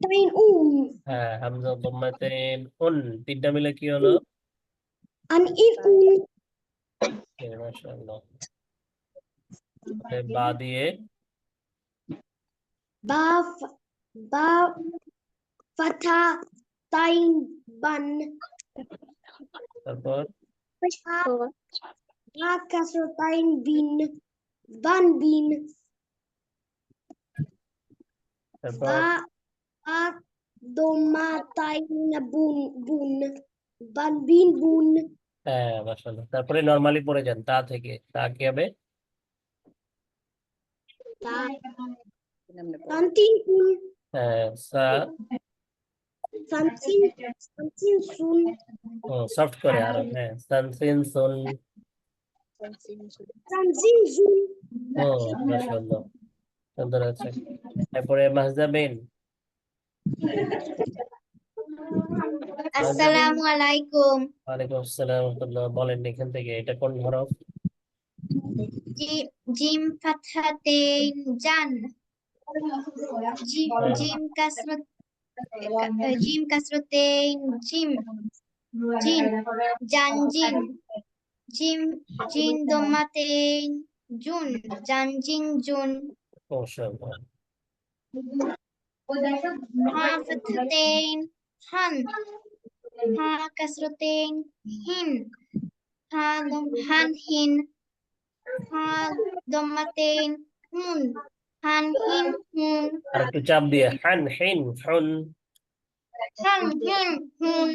তাইন হ্যাঁ হামজা দম্মাতেন উন তিনটা মিলে কি হলো? আন মাশাআল্লাহ। বা দিয়ে বা বা ফাথা তাইন বান তারপর বা কাসর তাইন বিন বান বিন তারপর বা বা দোমা তাইন বুন বুন বান বিন বুন হ্যাঁ মাশাআল্লাহ। তারপরে নরমালি পড়ে যান তা থেকে, তা কি হবে? তা তান্তিন কুন হ্যাঁ সা সানসিন সানসিন সুন সফট করে আরো, হ্যাঁ সানসিন সুন। সানসিন জুন ও মাশাআল্লাহ, সুন্দর আছে। তারপরে মাহজাবিন, আসসালামু আলাইকুম। ওয়ালাইকুম আসসালাম ওয়া রাহমাতুল্লাহ। বলেন এখান থেকে এটা কোন হরফ? জিম ফাতহাতেইন জান। হ্যাঁ, জিম কাসরতেইন জিম জিন জানজিন। জিম জিন দম্মাতেইন জুন জানজিন জুন। মাশাআল্লাহ। হা ফাতহাতেইন হান। হা কাসরতেইন হিন। হান হিন। হা দম্মাতেইন হুন। হান হিন হুন। আর একটু চাপ দিয়ে হান হিন হুন। হান হিন হুন।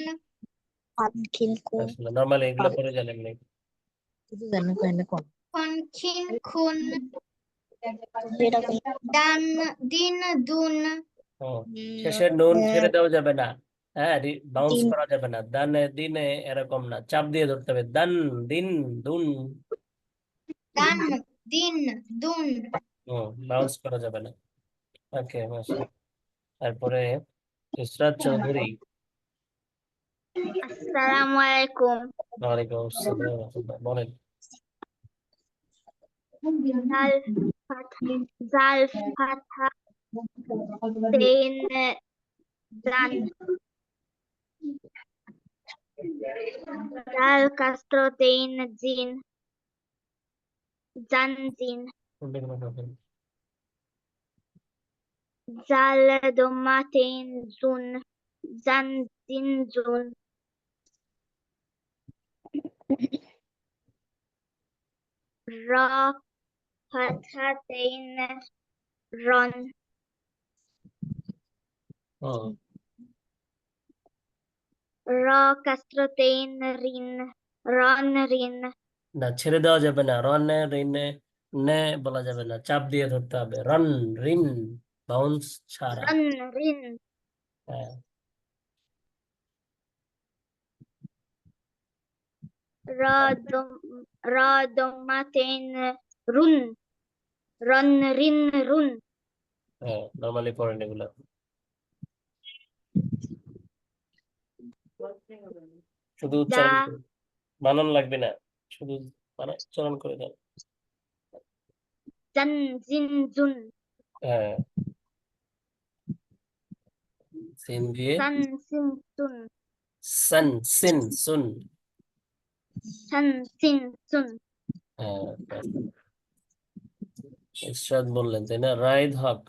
আসলে নরমালি এগুলো পড়ে যান এমনি। খন খিন খুন। ডান দিন দুন। ও শেষের নুন ছেড়ে দেওয়া যাবে না, হ্যাঁ বাউন্স করা যাবে না, দানে দিনে এরকম না, চাপ দিয়ে ধরতে হবে, দান দিন দুন। ডান দিন দুন। ও বাউন্স করা যাবে না। ওকে মাশাআল্লাহ। তারপরে ইসরাত চৌধুরী, আসসালামু আলাইকুম। ওয়ালাইকুম আসসালাম ওয়া রাহমাতুল্লাহ। বলেন জাল ফাথা জাল ফাথা তেন জান। জাল কাসর তেন জিন জান জিন। জাল দম্মা তেন জুন জান জিন জুন। রা ফাথা তেন রন। ও রা কাসর তেন রিন রন রিন। না ছেড়ে দেওয়া যাবে না, রন রিনে নে বলা যাবে না, চাপ দিয়ে ধরতে হবে, রন রিন বাউন্স ছাড়া। রন রিন। হ্যাঁ রা দম রা দম্মা তেন রুন রন রিন রুন। হ্যাঁ নরমালি পড়েন এগুলো। শুধু দা উচ্চারণ করুন, বানান লাগবে না, শুধু উচ্চারণ করে দেন। জান জিন জুন। হ্যাঁ সিন দিয়ে সান সিন সুন সান সিন সুন। সান সিন সুন। হ্যাঁ ইরশাদ বললেন তাই না? রাইদ হক,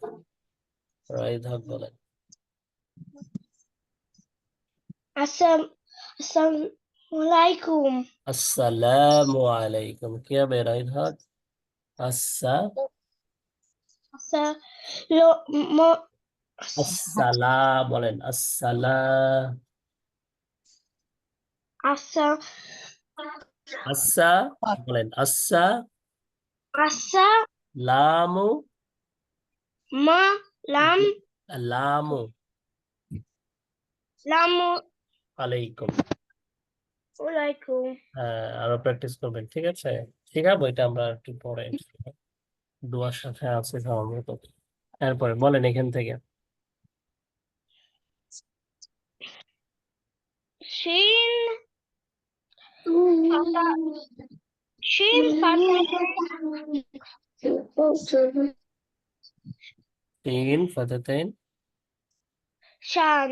রাইদ হক বলেন। আসসালামু আলাইকুম আসসালামু আলাইকুম, কি হবে রাইদ হক? আসসালা বলেন, আসসালা আসা আচ্ছা বলেন, আচ্ছা আসা লামু মা লাম লামু লাম আলাইকুম। আলাইকুম আরো প্র্যাকটিস করবেন, ঠিক আছে? শিখাবো এটা আমরা একটু পরে, দুয়ার সাথে আছে সম্ভবত। তারপরে বলেন এখান থেকে শিন ফাতা শিন ফাতা তিন ফাতাতেন شان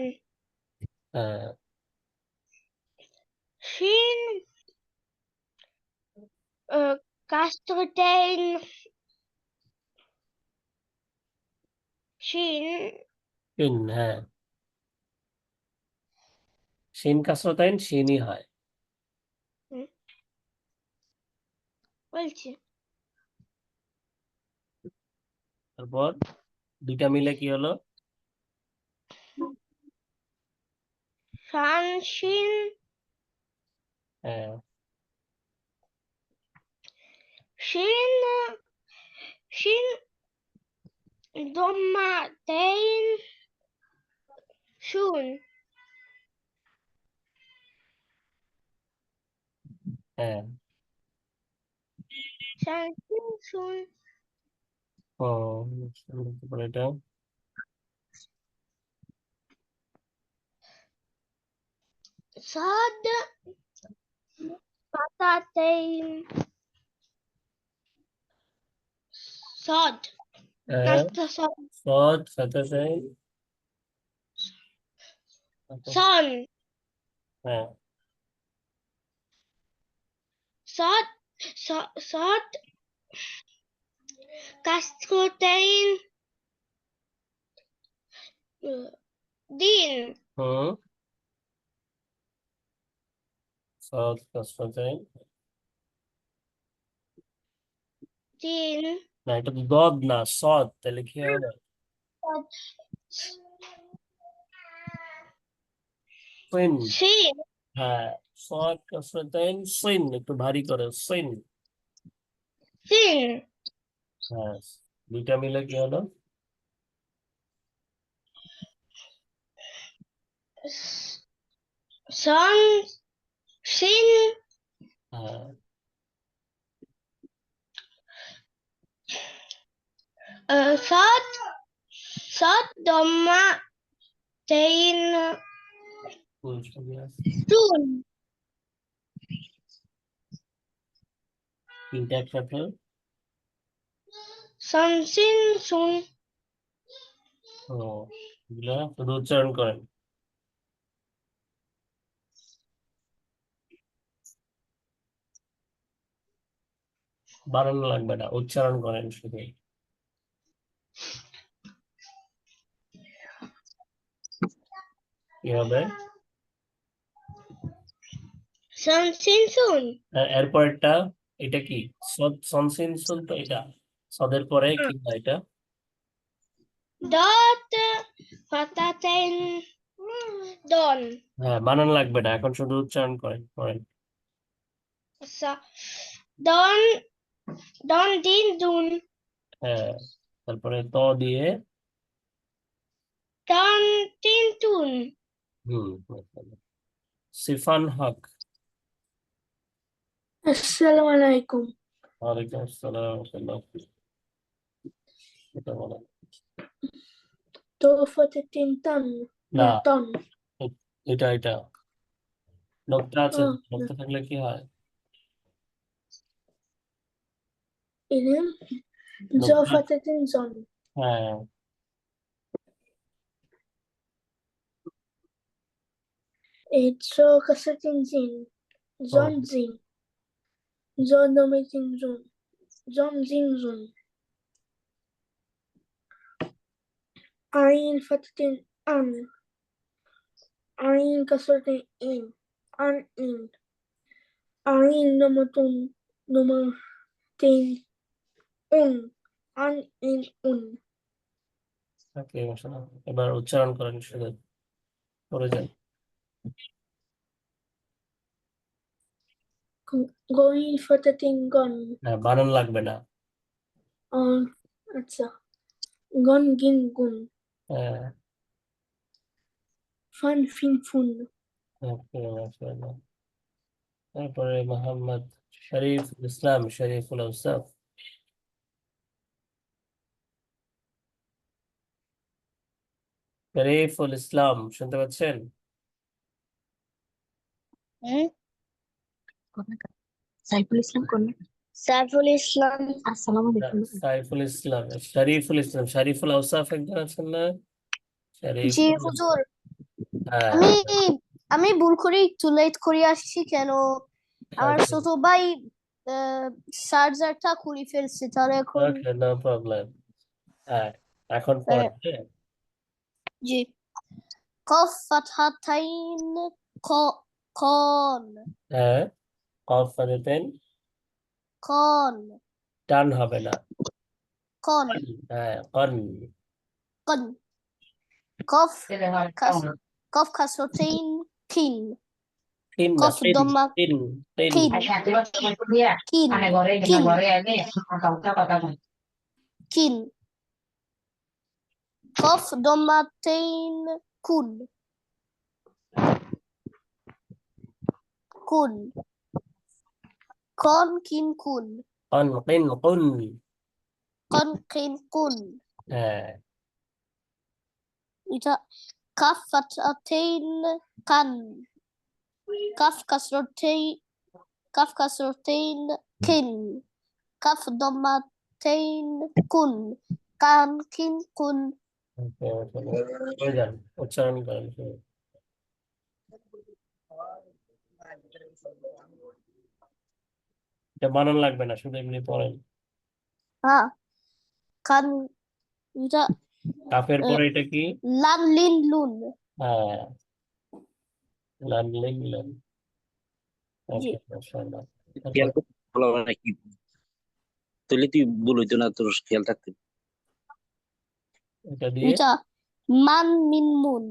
হ্যাঁ شين كسرتين شين শিন হ্যাঁ শিন কাসরাতাইন শিনই হয় বলছি তারপর দুইটা মিলে কি হলো شان شين হ্যাঁ شين شين ضمتين شون হ্যাঁ شان شين شون ও তারপর এটা صاد بطاطين صاد হ্যাঁ نفس صاد صاد فتاتين صان হ্যাঁ صاد صاد كسرتين دين হুম صاد كسرتين دين না এটা তো দদ না সদ তাহলে কি হবে সিন شين হ্যাঁ সদ কাসরাতাইন সিন একটু ভারী করে সিন سين হ্যাঁ দুইটা মিলে কি হলো صان شين হ্যাঁ صاد صاد ضمتين شون তিনটা একসাথে صان شين شون ও এগুলো শুধু উচ্চারণ করেন বানানো লাগবে না উচ্চারণ করেন শুধু কি হবে صان شين شون এরপরটা এটা কি সদ সনসিন সুন তো এটা সদের পরে কি হয় এটা ضاد بطاطين دون হ্যাঁ বানানো লাগবে না এখন শুধু উচ্চারণ করেন دون دون دين دون হ্যাঁ তারপরে ত দিয়ে دون دين دون সিফান হক আসসালামু আলাইকুম ওয়ালাইকুম আসসালাম ওয়া রাহমাতুল্লাহ এটা বলো তোফাতেতিন তান না তন এটা নোকতা আছে ও, নোকতা থাকলে কি হয় ইলম নোকতা জফাতেতিন জন হ্যাঁ ইটসো কাসাতিন জিন জন জিন জন দমিতিন জুন জন জিন জুন আইন ফাতাতিন আন আইন কাসাতিন ইন আন ইন আইন নমতুন নমতিন উন আন ইন উন ওকে মাশাআল্লাহ এবার উচ্চারণ করেন শুধু করে যান গইন ফাতাতিন গন হ্যাঁ বানান লাগবে না আচ্ছা গন গিন গুন হ্যাঁ ফান ফিন ফুন ওকে মাশাআল্লাহ তারপরে মোহাম্মদ শরীফ ইসলাম শরীফুল আউসাফ শরীফুল ইসলাম শুনতে পাচ্ছেন সাইফুল ইসলাম কোন সাইফুল ইসলাম আসসালামু না, আলাইকুম সাইফুল ইসলাম শরীফুল ইসলাম শরীফুল আউসাফ একজন আছেন না শরীফ জি হুজুর, হ্যাঁ আমি আমি ভুল করে একটু লেট করে আসছি কেন আমার ওকে ছোট ভাই চার্জারটা খুলে ফেলছে, তাহলে এখন ওকে নো প্রবলেম হ্যাঁ এখন আহ, পড়ছে জি কফ ফাতহাতাইন খ খন হ্যাঁ কফ ফাতেন খন টান হবে না খন হ্যাঁ কন কন কফ খাস- কফ খাসরতাইন খিন তিন না কফ তিন দম্মা তিন তিন খিন কিন কিন কিন কফ দম্মাতাইন কুন কুন খন কিন কুন কন কিন কুন কন কিন কুন হ্যাঁ এটা কাফ ফাতহাতাইন কান calf kasrotain kin kaf dhammatain kun kan kin kun ওকে হয়ে যান উচ্চারণ করেন এটা বানান লাগবে না শুধু এমনি পড়েন ha kan এটা কাফের পরে এটা কি lan lin lun হ্যাঁ লান লিন লান জি ওকে মাশাআল্লাহ খেয়াল করতে ভালো হবে নাকি তাহলে তুই ভুল হইতো না তোর খেয়াল থাকতে এটা দিয়ে এটা man min mun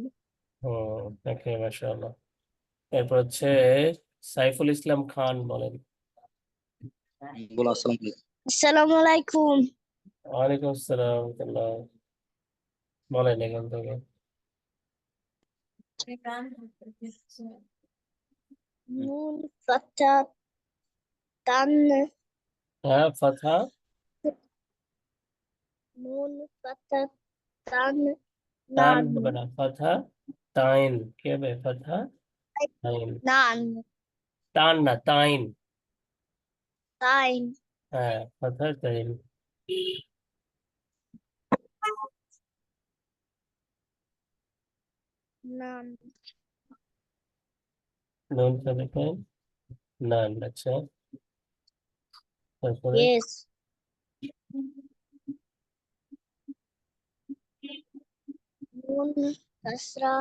ওকে মাশাআল্লাহ এরপর হচ্ছে সাইফুল ইসলাম খান বলেন বলো আসসালামু আলাইকুম আসসালামু আলাইকুম ওয়ালাইকুম আসসালাম ওয়া রাহমাতুল্লাহ বলেন এখান থেকে nun fatha tan হ্যাঁ ফাতহা nun fatha tan টান nan হবে না ফাতহা তাইন কি হবে ফাতহা তাইন nan টান না তাইন tain হ্যাঁ ফাতহা তাইন nan নুন সাকিন নান আচ্ছা তারপরে yes nun kasra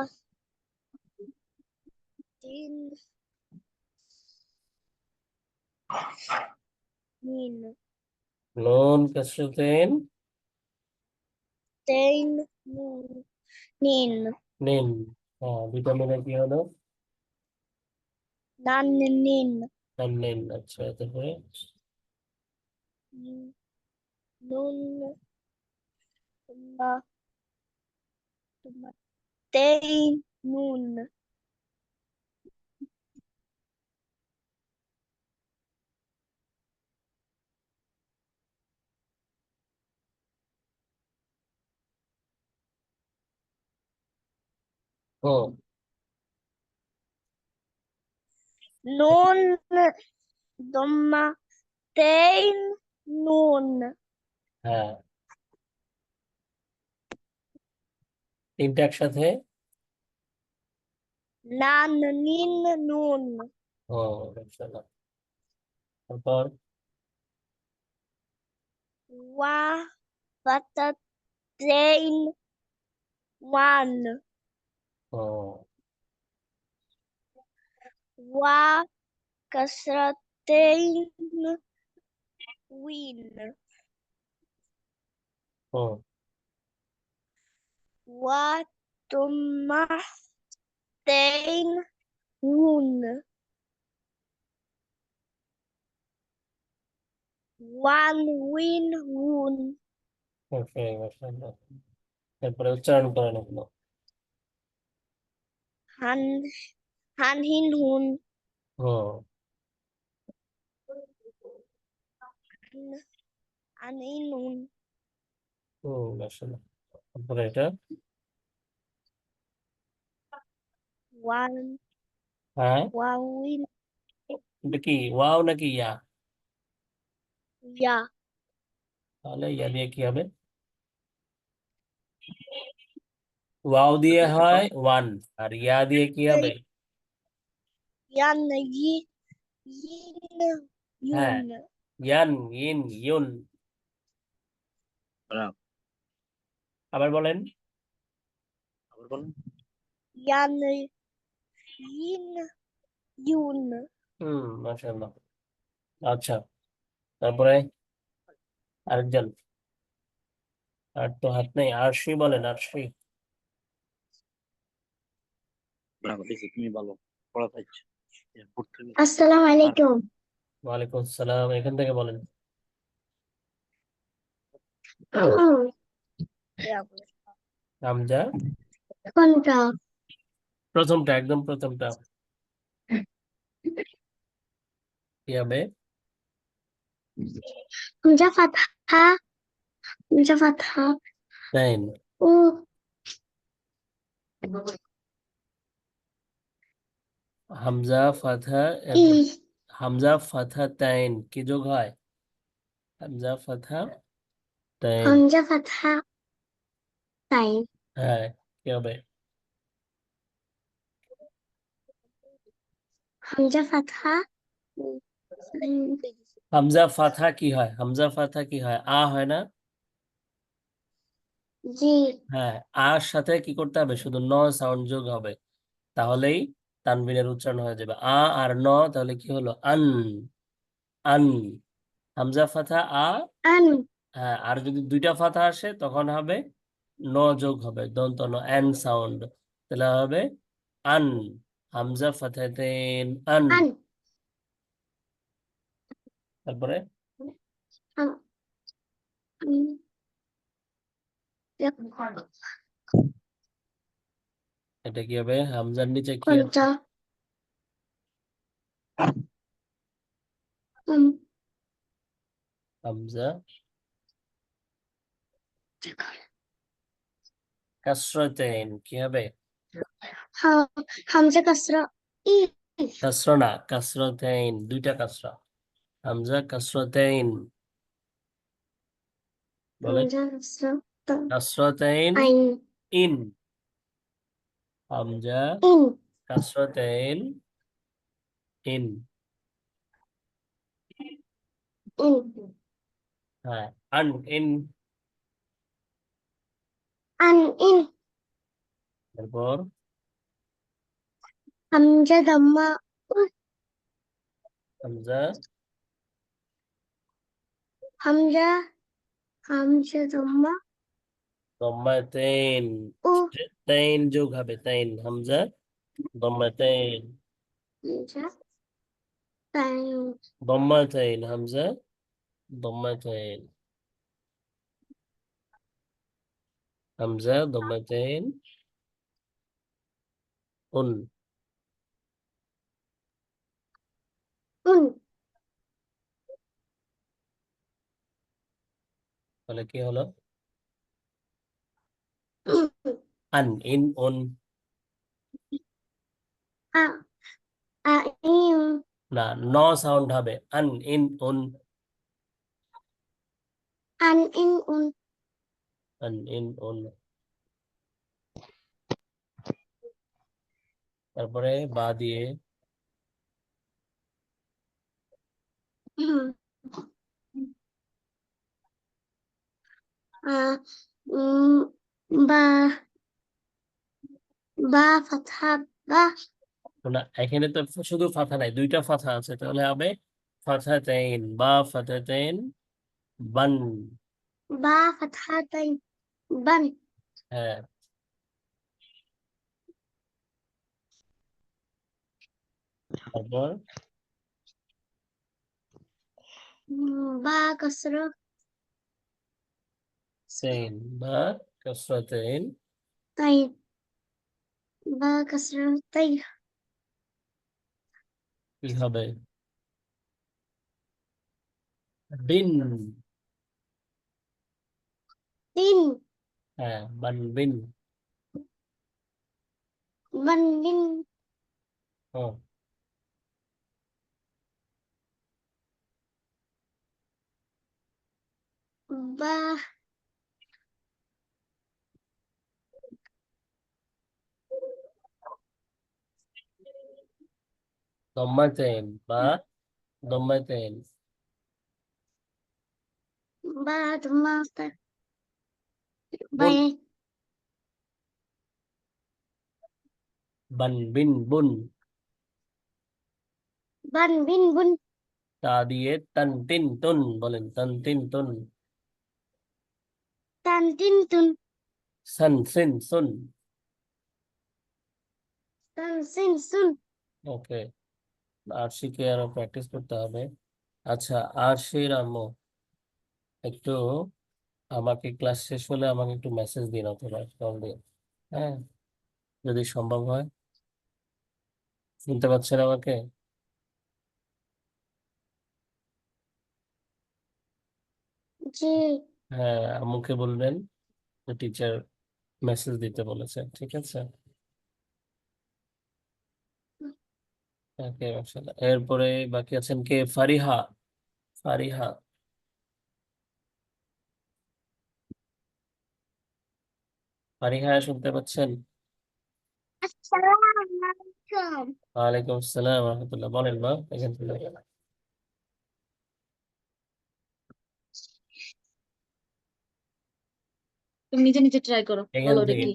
tin min নুন কাসরাতেন tain nun nin নিন হ্যাঁ দুইটা মিলে কি হলো nan nin আর নিন আচ্ছা তারপরে nun tumma tumma tain nun ও nun dhamma tain nun হ্যাঁ তিনটা একসাথে nan nin nun ও মাশাআল্লাহ তারপর wa fatha tain wan ও wa kasratain win ও wa tumma tain wun wan win wun ওকে মাশাআল্লাহ তারপরে উচ্চারণ করেন এগুলো han han hin hun O an in hun মাশাআল্লাহ তারপরে এটা wan হ্যাঁ wa win এটা কি ওয়াও নাকি ইয়া ya তাহলে ইয়া দিয়ে কি হবে ওয়াও দিয়ে হয় ওয়ান, আর ইয়া দিয়ে কি হবে? Yan yi yin হ্যাঁ, yun. ইয়ান, ইন, ইউন। বরাবর। আবার বলেন। আবার বলেন। Yan yin yun. মাশাআল্লাহ। আচ্ছা, তারপরে আরেকজন। আর তো হাত নেই, আরশি বলেন, আরশি। বরাবর, দেখছি তুমি ভালো পড়া পাইছো। পড়তে হবে। আসসালামু আলাইকুম। ওয়ালাইকুম আসসালাম, এখান থেকে বলেন। হামজা, কোনটা? প্রথমটা, একদম প্রথমটা কি হবে? হামজা ফাতহা, হামজা ফাতহা তাইন। ও হামজা ফাথা, ই, এরপর হামজা ফাথা তাইন কি যোগ হয়? হামজা ফাথা তাইন। হামজা ফাতহা তাই, হ্যাঁ, কি হবে? হামজা ফাতহা হামজা ফাথা কি হয়? হামজা ফাথা কি হয়? আ হয় না? জি, হ্যাঁ, আর সাথে কি করতে হবে? শুধু ন সাউন্ড যোগ হবে, তাহলেই তানবিনের উচ্চারণ হয়ে যাবে। আ আর ন, তাহলে কি হলো? আন, আন। হামজা ফাথা আ। আন, হ্যাঁ, আর যদি দুইটা ফাথা আসে তখন হবে ন যোগ হবে, দন্ত ন, এন সাউন্ড, তাহলে হবে আন। হামজা ফাথাতেন, আন। আন, তারপরে আন, এটা কি হবে? হামজার নিচে কি আছে? কোনটা? উম, হামজা কাসরাতেন কি হবে? হামজা কাসরা ই, কাসরা না, কাসরাতেন, দুইটা কাসরা। হামজা কাসরাতেন বলেন। হামজা কাসরা কাসরাতেন, আইন, ইন। হামজা ইন, কাসরাতেন, ইন। ইন, হ্যাঁ, আন, ইন। An, in. তারপর হামজা দাম্মা উ, হামজা হামজা, হামজা দাম্মা দম্মাতেন, উ, তাইন যোগ হবে, তাইন। হামজা দম্মাতেন, হামজা তাইন, দম্মাতেন, হামজা দম্মাতেন, হামজা দম্মাতেন, উন। উন, তাহলে কি হলো? উন, আন, ইন, উন। আ, আ, ইন, না, ন সাউন্ড হবে, আন, ইন, উন। আন, ইন, উন, আন, ইন, উন। তারপরে বা দিয়ে হুম, আ, উম, বা, বা ফাতহা বা, না, এখানে তো শুধু ফাথা নাই, দুইটা ফাথা আছে, তাহলে হবে ফাথাতেন, বা ফাথাতেন, বান। বা ফাতহা তাইন, বান, হ্যাঁ, তারপর বা কাসরা সেন, বা কাসরাতেন তাইন, বা কাসরা তাইন, কি হবে? বিন। তিন, হ্যাঁ, বান, বিন। বান, বিন, ও, বা, দম্মাতেন বা দম্মাতেন। بعد ما বুন بعد বান বিন বুন। بن بن بن তা দিয়ে তান তিন তুন বলেন, তান তিন তুন। تن تن تن সান সিন সুন। تن سن سن ওকে, আরশিকে আরো প্র্যাকটিস করতে হবে। আচ্ছা, আরশির আম্মু একটু আমাকে ক্লাস শেষ হলে আমাকে একটু মেসেজ দিন অথবা কল দিন, হ্যাঁ, যদি সম্ভব হয়। শুনতে পাচ্ছেন আমাকে? جي হ্যাঁ, আম্মুকে বলবেন যে টিচার মেসেজ দিতে বলেছে, ঠিক আছে? ওকে, মাশাআল্লাহ। এরপরে বাকি আছেন কে? ফারিহা। ফারিহা, ফারিহা শুনতে পাচ্ছেন? السلام عليكم ওয়ালাইকুম আসসালাম রহমতুল্লাহ। বলেন মা, এখান থেকে। তুমি নিজে নিজে ট্রাই করো, এখান বলো এটা থেকে কি।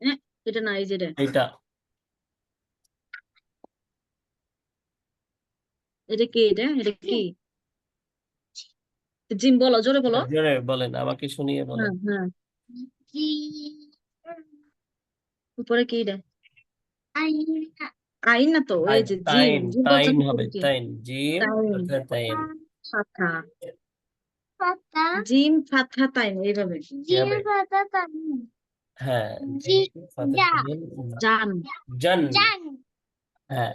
হ্যাঁ, এটা না, এই যে এটা। এটা এটা কি? এটা এটা কি? জিম, বলো, জোরে বলো। জোরে বলেন, আমাকে শুনিয়ে বলেন। হ্যাঁ হ্যাঁ, جي উপরে কি এটা? أين আইন না তো, এই যে জিম, তাইন, জিম বলছো তাইন কি হবে, করে কি? তাইন জিম তাইন, অথবা তাইন। ফাথা। فتى জিম ফাথা তাইন, এইভাবে। কি হবে? جيم فتى تن হ্যাঁ, جي জিম ফাতে جا তাইন, জান, জান। جن হ্যাঁ,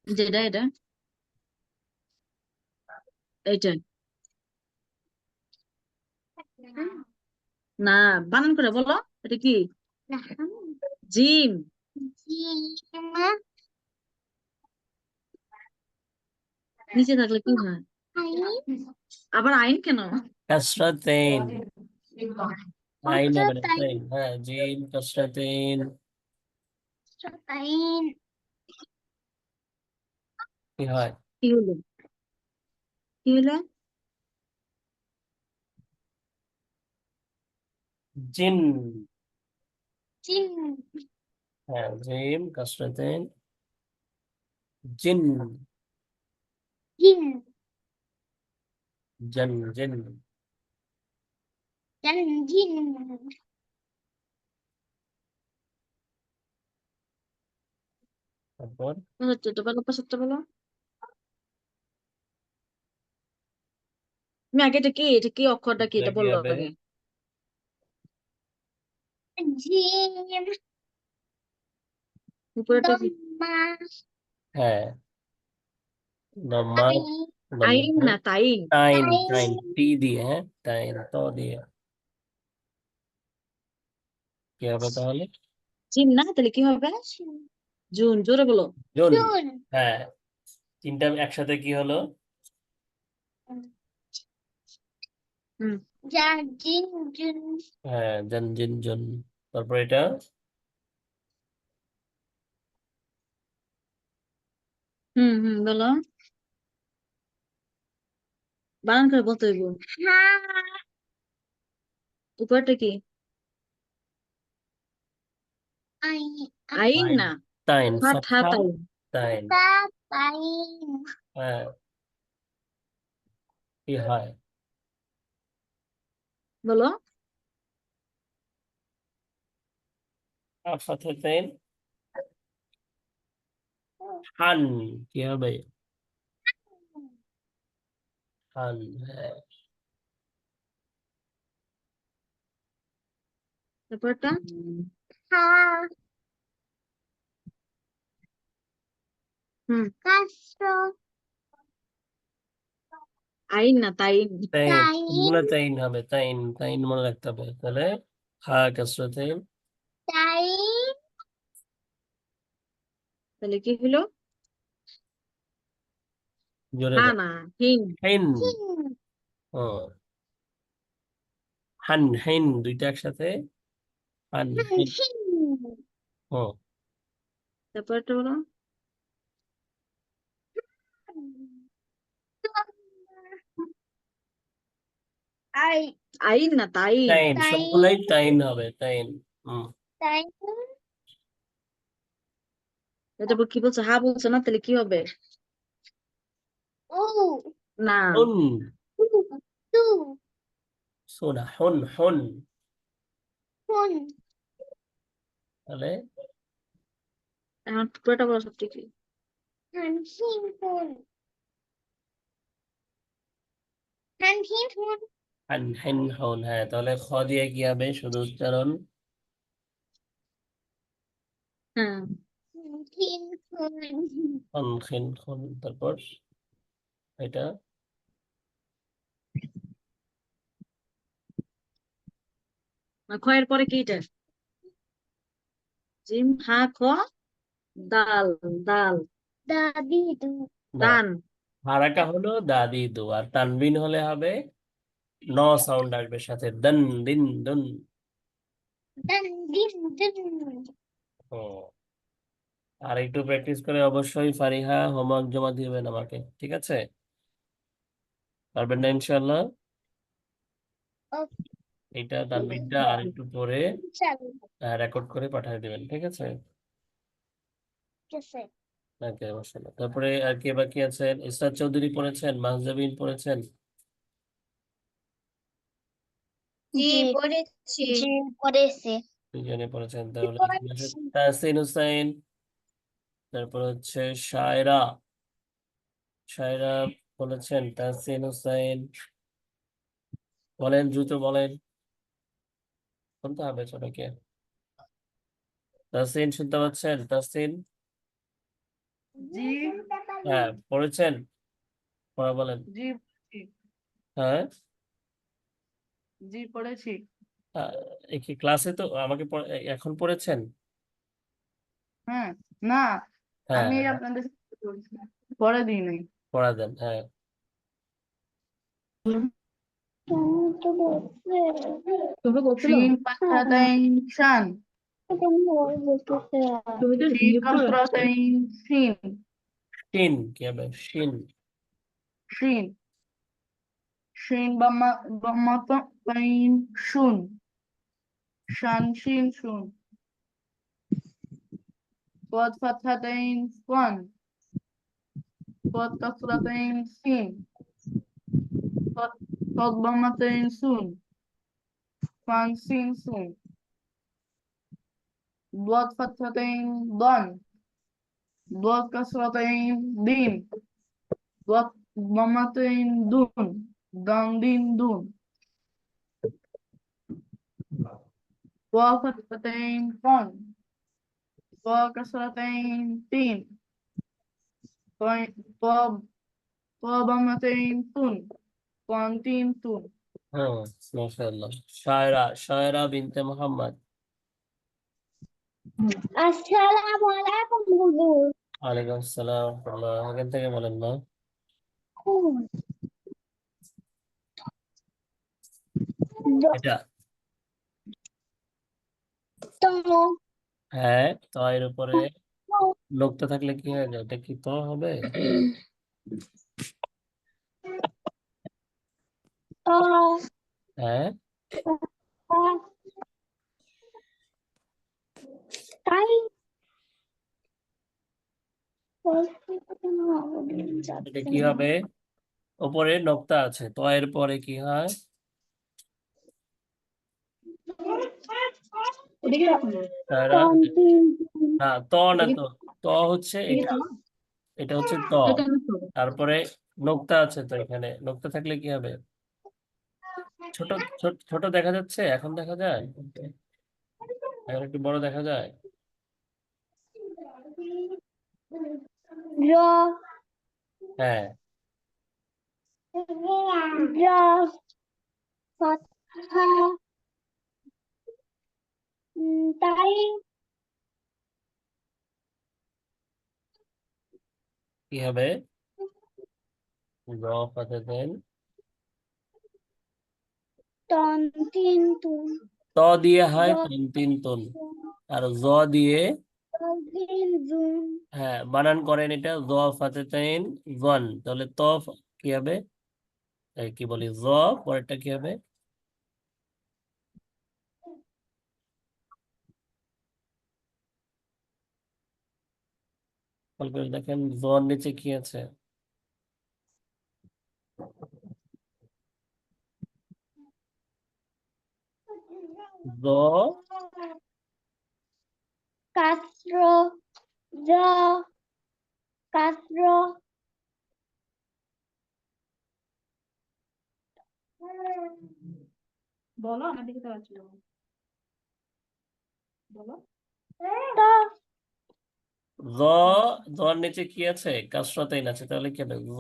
যেটা এটা, এইটা না, বানান করে বলো, এটা কি? نحن জিম, جيم নিচে থাকলে কি হয়? أين আবার আইন কেন? কাসরাতাইন। আইন হবে না, فتى তাইন। হ্যাঁ, জিম কাসরাতাইন। تين কি হয়? কি হলো? কি হলো? জিন। جن হ্যাঁ, জিম কাসরাতাইন, জিন। جن জান, জিন। جن جن তারপর পাঁচটা বলো, পাঁচটা বলো। তুমি আগে এটা কি, এটা কি অক্ষরটা কি, এটা এটা কি বললো হবে? আগে। جيم উপরেটা কি? ضمة হ্যাঁ, দম্মা। أين আইন দম্মা না, তাইন। তাইন, তাইন أين টি দিয়ে, হ্যাঁ, তাইন তো দিয়ে। কি হবে তাহলে? জিম না, তাহলে কি হবে? জুন, জোরে বলো। জুন। جون হ্যাঁ, তিনটা একসাথে কি হলো? হুম جن جن جن হ্যাঁ, জান জিন জুন। তারপর এটা হুম হুম, বলো, বানান করে বলতে হইব। ها উপরেটা কি? أين আইন তাইন, না, তাইন ফাথা ফাতহা, তাইন। তাইন। تين হ্যাঁ, কি হয়? বলো, আর সাথে তাইন হান, কি হবে? হান। হ্যাঁ, তারপরটা ها হুম, كسر আইন না, তাইন। তাইন, تين সবগুলো তাইন হবে, তাইন, তাইন মনে রাখতে হবে তাহলে। হা কাসরাতাইন। تين তাহলে কি হলো? জোরে হা বল। না, হিন। হিন। هن ও, হান হিন দুইটা একসাথে, হান هن হিন। هن ও, তারপরটা বলো। আই আইন না তাইন। তাইন, তাইন। সবগুলাই তাইন হবে, তাইন। তাই তারপর কি বলছো, হা বলছো না, তাহলে কি হবে? ও না, হুন, টু সোনা, হুন, হুন। ফোন তাহলে এখন পুরোটা বলো সব ঠিকই। হানহিন ফোন হানহিন ফোন হান, হেন, হুন। হ্যাঁ, তাহলে খ দিয়ে কি হবে শুধু উচ্চারণ? হ্যাঁ, হানহিন ফোন হুন, খিন, হুন। তারপর এটা খয়ের পরে কি এটা? জিম, হা, খ, দাল, দাল, দাদি দু না, দান। হারাকা হলো দাদি দু, আর তানবিন হলে হবে ন সাউন্ড আসবে সাথে, দন, দিন, দুন। দান দিন দিন ও, আর একটু প্র্যাকটিস করে অবশ্যই ফারিহা হোমওয়ার্ক জমা দিবেন আমাকে, ঠিক আছে? পারবেন না ইনশাল্লাহ? ওকে এটা তানবিনটা আর একটু পরে চলো রেকর্ড করে পাঠিয়ে দিবেন, ঠিক আছে? কেসে ওকে, মাশাআল্লাহ। তারপরে আর কে বাকি আছেন? ইসরাত চৌধুরী পড়েছেন, মাহজাবিন পড়েছেন, জি পড়েছি জি পড়েছি দুজনে পড়েছেন। তাহলে এখানে আছে তাহসিন হুসাইন, তারপর হচ্ছে শায়রা, শায়রা বলেছেন, তাহসিন হুসাইন। বলেন, দ্রুত বলেন, শুনতে হবে সবাইকে। তাহসিন শুনতে পাচ্ছেন? তাহসিন, জি হ্যাঁ পড়েছেন, পড়া বলেন। জি হ্যাঁ, জি পড়েছি। আহ, কি ক্লাসে তো আমাকে এখন পড়েছেন? হ্যাঁ না হ্যাঁ, আমি আপনাদের সাথে পড়েছি, পড়ে দিই নাই। পড়া দেন, হ্যাঁ। তুমি বলছিল শিন ফাতহাতাইন শান তুমি তো শিন কাসরাতাইন শিন শিন কি হবে? শিন, শিন শিন বাম্মাতাইন শুন শান শিন শুন পদ ফাতহাতাইন ফান পদ কাসরাতাইন শিন পদ বাম্মাতাইন শুন ফান শিন শুন ضاد فتحتين ضن ضاد كسرتين دين ضاد ضمتين دون دان دين دون واو فتحتين فن واو كسرتين تين طاب ضمتين تون فان تين تون হ্যাঁ, মাশাআল্লাহ। শায়রা, শায়রা বিনতে মোহাম্মদ। আসসালামু আলাইকুম হুজুর ওয়ালাইকুম আসসালাম ওয়া রাহমাতুল্লাহ। এখান থেকে বলেন না। এটা তো হ্যাঁ, তো এর উপরে নোক্তা থাকলে কি হয়ে যায়? এটা কি তো হবে? তো হ্যাঁ, তাই এটা কি হবে? উপরে নোক্তা আছে, তো এর পরে কি হয়? শায়রা, না তো, না তো, তো হচ্ছে এটা, এটা হচ্ছে তো, তারপরে নোক্তা আছে, তো এখানে নোক্তা থাকলে কি হবে? ছোট ছোট ছোট দেখা যাচ্ছে, এখন দেখা যায়, এখন একটু বড় দেখা যায়। র হ্যাঁ, র ফাতহা তাই কি হবে? র ফাতেন, তন তিন তুন ত দিয়ে হয় তিন তুন, আর জ দিয়ে, দিন জুন হ্যাঁ বানান করেন এটা, জ ফাতেন ওয়ান, তাহলে ত কি হবে? কি বলি জ, পরেরটা কি হবে? খেয়াল করে দেখেন জর নিচে কি আছে? জ, kasro, ja, kasro, বলো আমার দিকে তাকাচ্ছিল বলো ta, জ, জর নিচে কি আছে? কাসরাতাইন আছে, তাহলে কি হবে? জ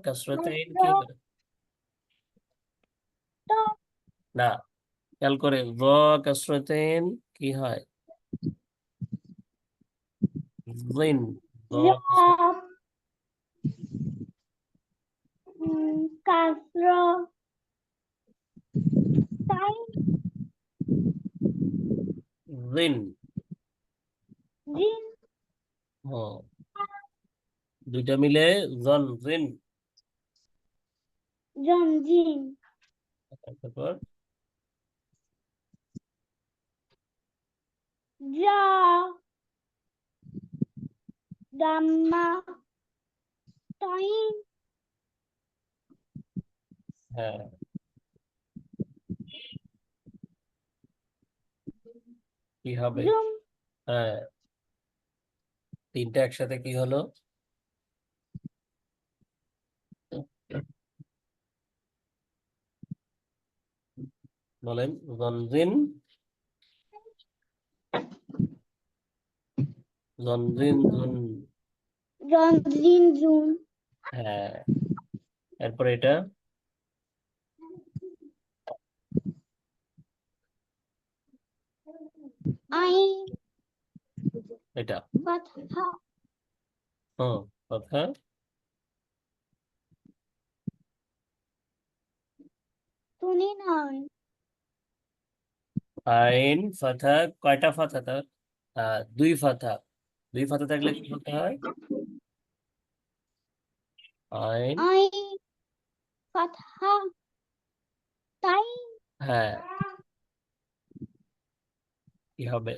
কাসরাতাইন কি হবে? ta, না, খেয়াল করে জ কাসরাতাইন কি হয়? জিন। জ ja, কাসরাতাইন, kasro, tain, জিন। jin, হ্যাঁ, দুইটা মিলে জন, জিন। jon, jin, তারপর ja, damma, tain, হ্যাঁ, কি হবে? zum, হ্যাঁ, তিনটা একসাথে কি হলো? বলেন, জনজিন, জনজিন জুন। jon, jin, jun, হ্যাঁ, এরপর এটা ain, এটা fatha, হুম, কথা tunin, ain, আইন ফাথা। কয়টা ফাথা তার? দুই ফাথা। দুই ফাথা থাকলে কি বলতে হয়? আইন। ain, fatha, tain, হ্যাঁ, কি হবে?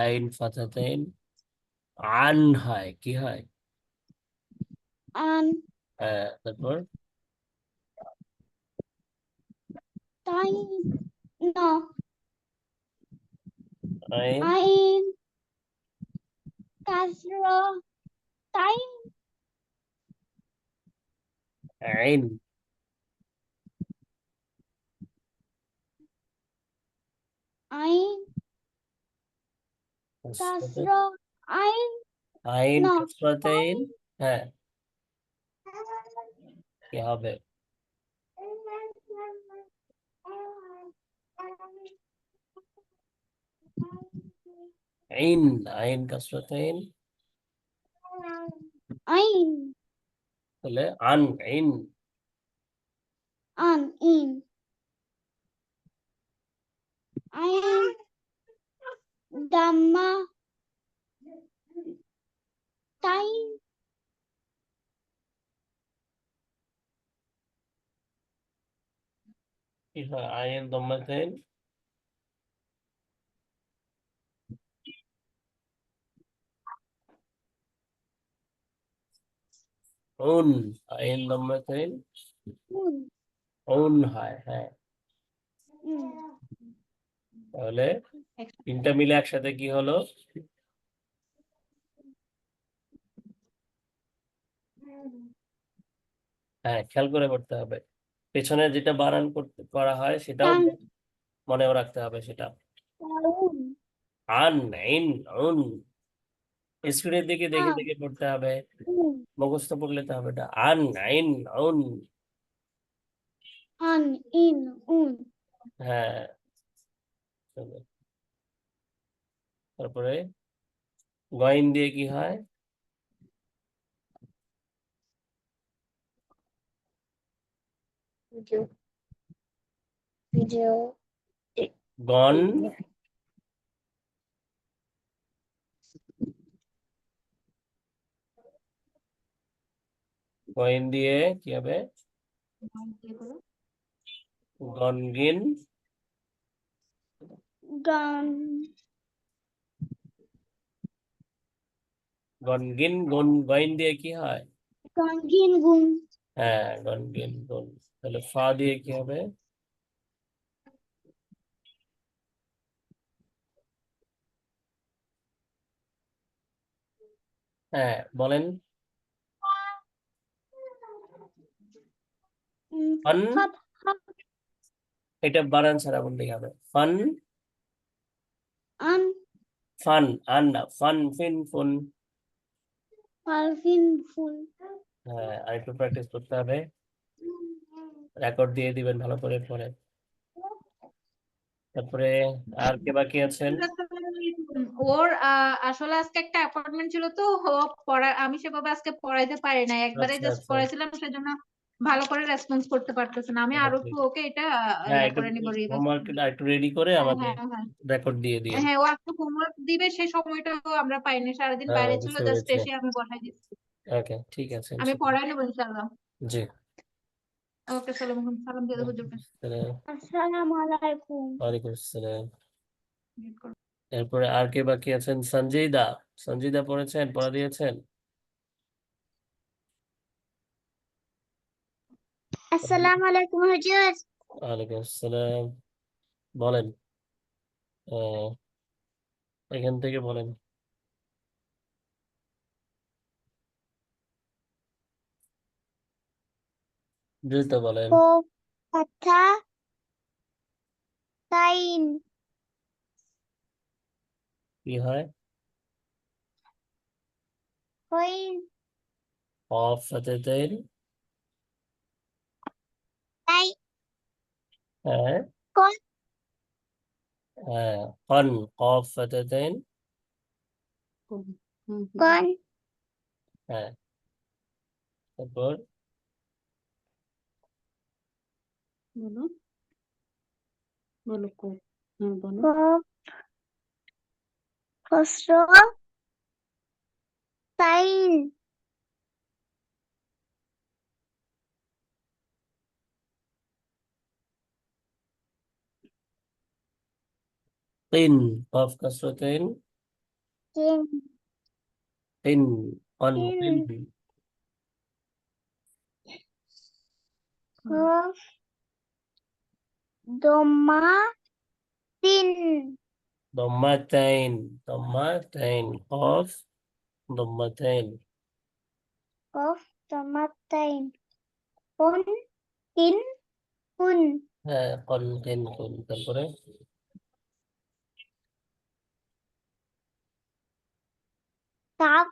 আইন ফাথাতেন আন হয়, কি হয়? an, হ্যাঁ, তারপর tain, no, আইন ain, kasro, tain, আইন ain, kasro, ain, আইন no, কাসরাতাইন। হ্যাঁ, কি হবে? আইন, আইন কাসরাতাইন ain, তাহলে আন আইন। an, in, ain, damma, tain, কি হয়? আইন দম্মাতেন উন, আইন দম্মাতেন un, উন হয়। হ্যাঁ, তাহলে তিনটা মিলে একসাথে কি হলো? হ্যাঁ, খেয়াল করে করতে হবে। পেছনে যেটা বানান করা হয় সেটাও tan, মনেও রাখতে হবে সেটা। taun, আন ইন উন, স্ক্রিনের দিকে দেখে an, দেখে পড়তে হবে, un, মুখস্থ পড়লে তো হবে না। আন ইন উন। an, in, un, হ্যাঁ, চলো। তারপরে গয়েন দিয়ে কি হয়? গন, গইন দিয়ে কি হবে? গনগিন। gun, গনগিন গইন দিয়ে কি হয়? gangin gun, হ্যাঁ, গনগিন গুন। তাহলে ফা দিয়ে কি হবে? হ্যাঁ, বলেন। ফান। fatha, এটা বানান ছাড়া বললেই হবে। ফান। an, ফান। আন না, ফান ফিন ফুন। alvin fun, হ্যাঁ, আর একটু প্র্যাকটিস করতে হবে। রেকর্ড দিয়ে দিবেন ভালো করে পরে। তারপরে আর কে বাকি আছেন? ওর আসলে আজকে একটা অ্যাপয়েন্টমেন্ট ছিল, তো আমি সেভাবে আজকে পড়াইতে পারি নাই, একবারে আচ্ছা জাস্ট আচ্ছা। পড়াইছিলাম, সেজন্য ভালো করে রেসপন্স করতে পারতেছে না। আমি আরো একটু ওকে এটা হ্যাঁ, ইয়া একটু করে নিব, রিভাইজ হোমওয়ার্ক একটু রেডি করে হ্যাঁ আমাকে হ্যাঁ হ্যাঁ রেকর্ড দিয়ে দিন। হ্যাঁ, ও একটু হোমওয়ার্ক দিবে, সেই সময়টাও আমরা পাইনি, সারাদিন হ্যাঁ, বাইরে ছিল, বুঝতে জাস্ট পেরেছি। এসে আমি বসাই দিচ্ছি। ওকে, ঠিক আছে, আমি ইনশাআল্লাহ। পড়াই নেবো ইনশাআল্লাহ। জি। ওকে, সালাম সালাম দিয়ে দেবো হুজুরকে। assalamu alaikum. ওয়ালাইকুম আসসালাম। এরপরে আর কে বাকি আছেন? সঞ্জয়দা। সঞ্জয়দা পড়েছেন, পড়া দিয়েছেন? Assalamu alaikum hujur. ওয়ালাইকুম আসসালাম। বলেন। আহ, এখান থেকে বলেন। দ্রুত বলেন। Ko fatha, tain, কি হয়? koin, কফ ফাতেতেন। tai, হ্যাঁ। kon, হ্যাঁ, কন। কফ ফাতেতেন। kon, হ্যাঁ, তারপর বলো বলো বলো। kof, khosro, tain, তিন। কফ কাসরতেন। tin, তিন। কন তিন। tin, kof, doma, tin, ضمتين. ضمتين. قاف ضمتين. kof, doma, tain, kun, kin, kun, হ্যাঁ, কন তিন কুন। তারপরে kaf,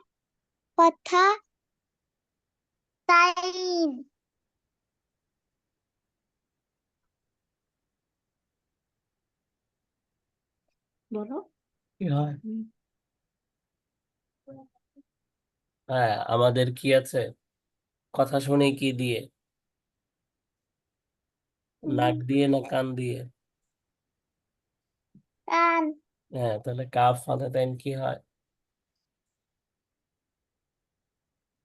fatha, tain, বলো। কি হয়? হ্যাঁ, আমাদের কি আছে? কথা শুনে কি দিয়ে? নাক দিয়ে না কান দিয়ে? kan, হ্যাঁ, তাহলে কাফ ফাতেতেন কি হয়?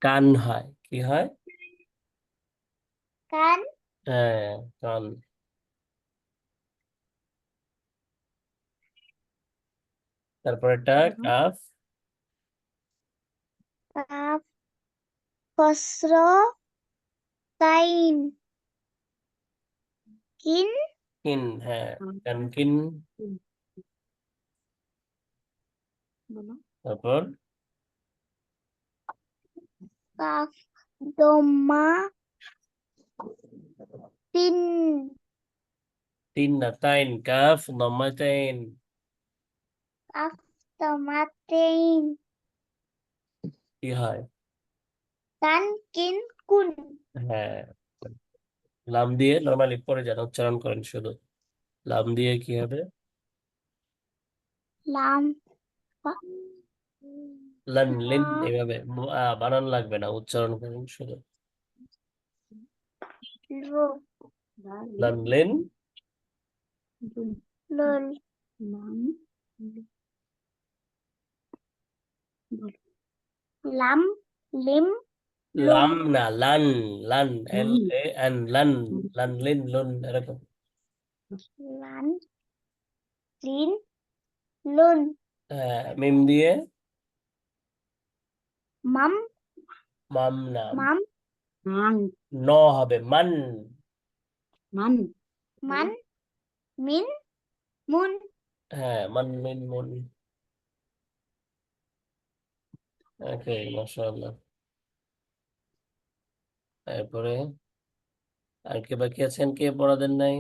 কান হয়। কি হয়? kan, হ্যাঁ, কান। তারপর এটা calf. kaf, khosro, tain, kin, কিন। হ্যাঁ, কান কিন। বলো। তারপর kaf, doma, tin, তিন না, তাইন। কাফ ضمتين। kaf, doma, tain, কি হয়? kan, kin, kun, হ্যাঁ, লাম দিয়ে নর্মালি পরে যান, উচ্চারণ করেন শুধু। লাম দিয়ে কি হবে? lam, fa- লান লিন। fa- এইভাবে বানান লাগবে না, উচ্চারণ করেন শুধু। lo, লান লিন। lol, নাম বলো। lam, lim, লাম না, লান, লান, হুম। LAN, লান, লান, লিন, লুন, এরকম। লান লিন লুন হ্যাঁ, মিম দিয়ে মাম মাম না, মাম মান ন হবে, মান। মান মান মিন মুন হ্যাঁ, মান, মিন, মুন। ওকে, মাশাআল্লাহ। তারপরে আর কে বাকি আছেন, কে পড়া দেন নাই?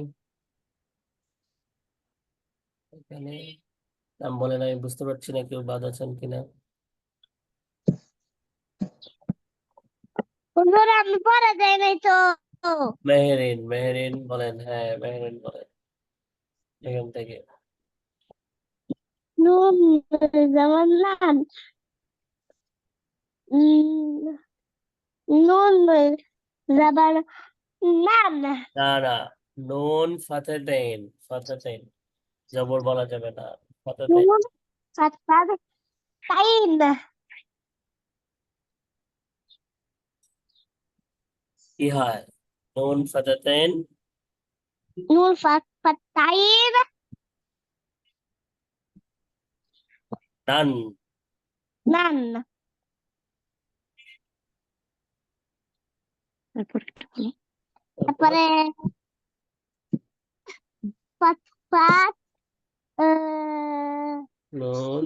এখানে নাম বলে নাই, বুঝতে পারছি না কেউ বাদ আছেন কিনা। হুজুর আমি পড়া যায় নাই তো মেহেরিন, মেহেরিন বলেন, হ্যাঁ মেহেরিন বলেন এখান থেকে। নুন যেমন লান নুন যাবার নান না না, নুন ফাতেতেইন, ফাতেতেইন জবর বলা যাবে না, ফাতেতেইন। নুন ফাতার তাইন কি হয়? নুন ফাতেতেইন নুন ফাতাইন নান। নান তারপর একটা বলো। তারপরে ফাত ফাত নুন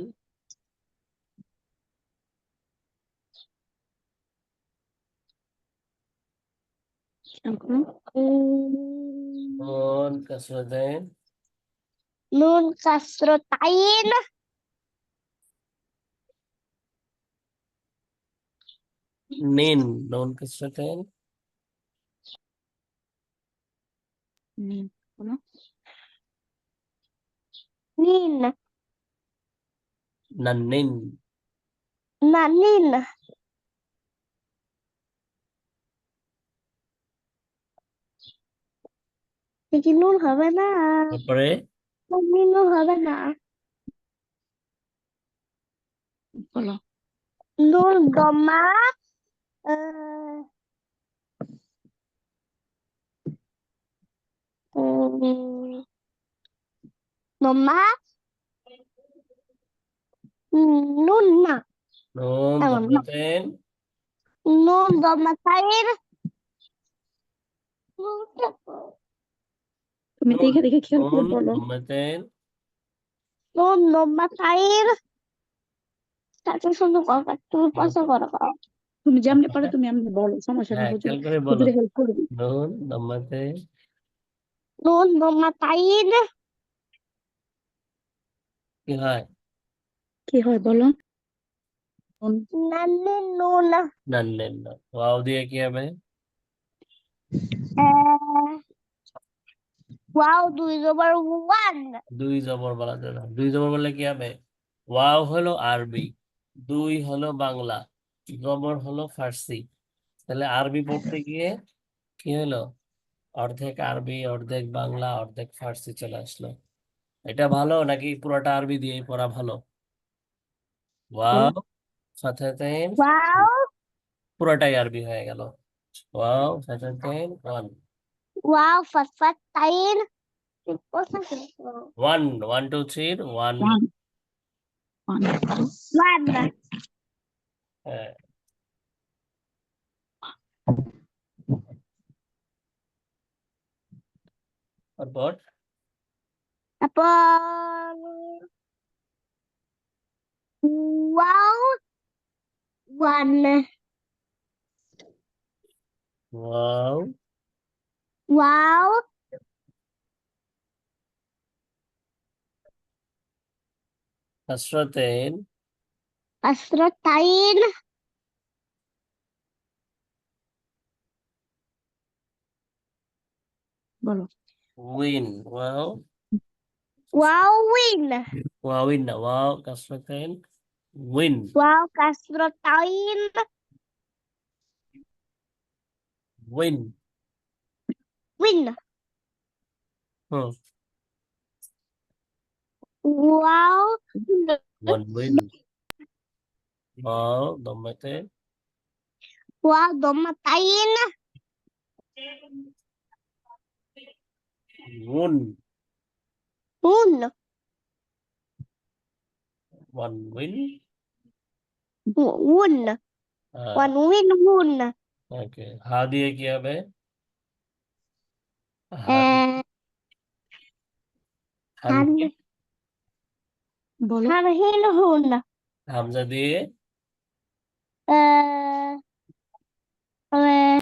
খেয়াল করো। নুন কাসরাতেইন নুন কাসরতাইন নিন, নুন কাসরাতেইন বলো। নিন নান্নিন। না নিন কি নুন হবে না তারপরে নুন হবে না বলো। নুন দমা আহ, দমা নুন না নুন এমন না দমাতেইন নুন দমা তাইর তুমি নুন, দেখে দেখে খেয়াল করে নুন বলো। দমাতেইন নুন দমা তাইর তাতে শুধু কথা তুমি পছন্দ করো তুমি যেমনি পারো তুমি এমনি বলো, সমস্যা নেই। হ্যাঁ, হুজুরে খেয়াল করে বলো। হুজুরে হেল্প করবে। নুন দমাতেইন নুন দমা তাইর কি হয়? কি হয় বলো। নান্নে নুন নান্নিন না, ওয়াও দিয়ে কি হবে? ওয়াও দুই জবর ওয়ান দুই জবর বলা যাবে না, দুই জবর বললে কি হবে? ওয়াও হলো আরবি, দুই হলো বাংলা, জবর হলো ফার্সি। তাহলে আরবি পড়তে গিয়ে কি হলো? অর্ধেক আরবি, অর্ধেক বাংলা, অর্ধেক ফার্সি চলে আসলো। এটা ভালো নাকি পুরোটা আরবি দিয়েই পড়া ভালো? বলো। ওয়াও ফাতহাতাইন, ওয়াও পুরোটাই আরবি হয়ে গেল। ওয়াও ফাতহাতাইন ওয়ান, ওয়াও ফাত তাইর ওয়ান, 1 2 3 ওয়ান। ওয়ান ওয়ান ওয়ান হ্যাঁ, তারপর তারপর ওয়াও ওয়ান ওয়াও ওয়াও কাসরাতাইন কাসরাতাইন বলো। উইন, ওয়াও ওয়াও উইন ওয়াওইন না, ওয়াও কাসরাতাইন উইন, ওয়াও কাসরাতাইন উইন। উইন হুম, ওয়াও ওয়ান উইন। ওয়াও দমাতে وضمتين গুন هن ওয়ানউইন ون ونوين هن ওকে হা দিয়ে কি হবে হা দিয়ে- হা দিয়ে বলো هرهن هن হামজা দিয়ে آه، آه،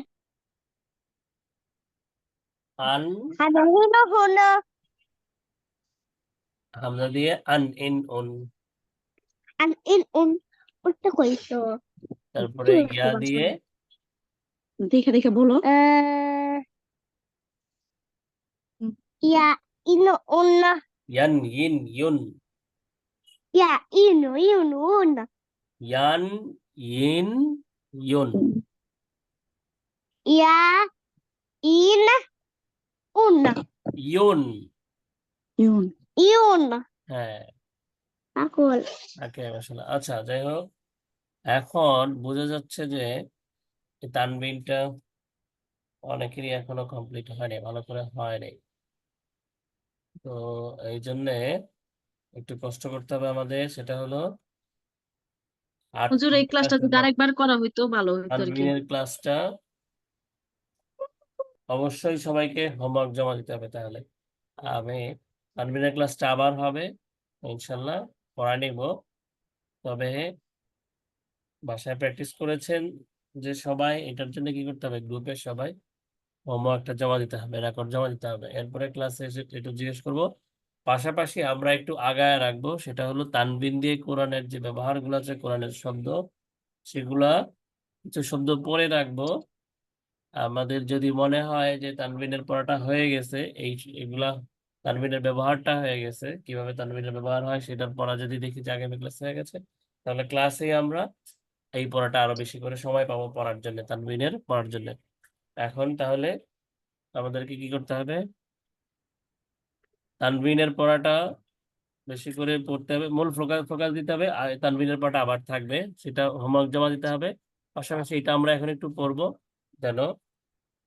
আন هرهن هن হামজা দিয়ে আন ইন উন عن إن قلت كويسة তারপরে ইয়া দিয়ে দেখে দেখে বলো يا إن أن ইয়ান ইন ইউন يا إن إن أن ইয়ান ইন ইউন يا إن أن ইউন ইউন إيون হ্যাঁ أقول ওকে মাশাআল্লাহ আচ্ছা যাই হোক এখন বোঝা যাচ্ছে যে এই তানবিনটা অনেকেরই এখনো কমপ্লিট হয়নি ভালো করে হয়নি তো এই জন্যে একটু কষ্ট করতে হবে আমাদের সেটা হলো হুজুর এই ক্লাসটা যদি আরেকবার করা হইতো ভালো হইতো আর কি তানবিনের ক্লাসটা অবশ্যই সবাইকে হোমওয়ার্ক জমা দিতে হবে তাহলে আমি তানবিনের ক্লাসটা আবার হবে ইনশাল্লাহ পড়া নিব তবে বাসায় প্র্যাকটিস করেছেন যে সবাই এটার জন্য কি করতে হবে গ্রুপের সবাই হোমওয়ার্কটা জমা দিতে হবে রেকর্ড জমা দিতে হবে এরপরে ক্লাসে এসে একটু জিজ্ঞেস করব পাশাপাশি আমরা একটু আগায় রাখবো সেটা হলো তানবিন দিয়ে কোরআনের যে ব্যবহারগুলো আছে কোরআনের শব্দ সেগুলা কিছু শব্দ পরে রাখবো আমাদের যদি মনে হয় যে তানবিনের পড়াটা হয়ে গেছে এগুলা তানবিনের ব্যবহারটা হয়ে গেছে কিভাবে তানবিনের ব্যবহার হয় সেটার পড়া যদি দেখি যে আগামী ক্লাস হয়ে গেছে তাহলে ক্লাসে আমরা এই পড়াটা আরো বেশি করে সময় পাবো পড়ার জন্য তানবিনের পড়ার জন্য এখন তাহলে আমাদেরকে কি করতে হবে তানবিনের পড়াটা বেশি করে পড়তে হবে মূল ফোকাস দিতে হবে আর তানবিনের পড়াটা আবার থাকবে সেটা হোমওয়ার্ক জমা দিতে হবে পাশাপাশি এটা আমরা এখন একটু পড়বো যেন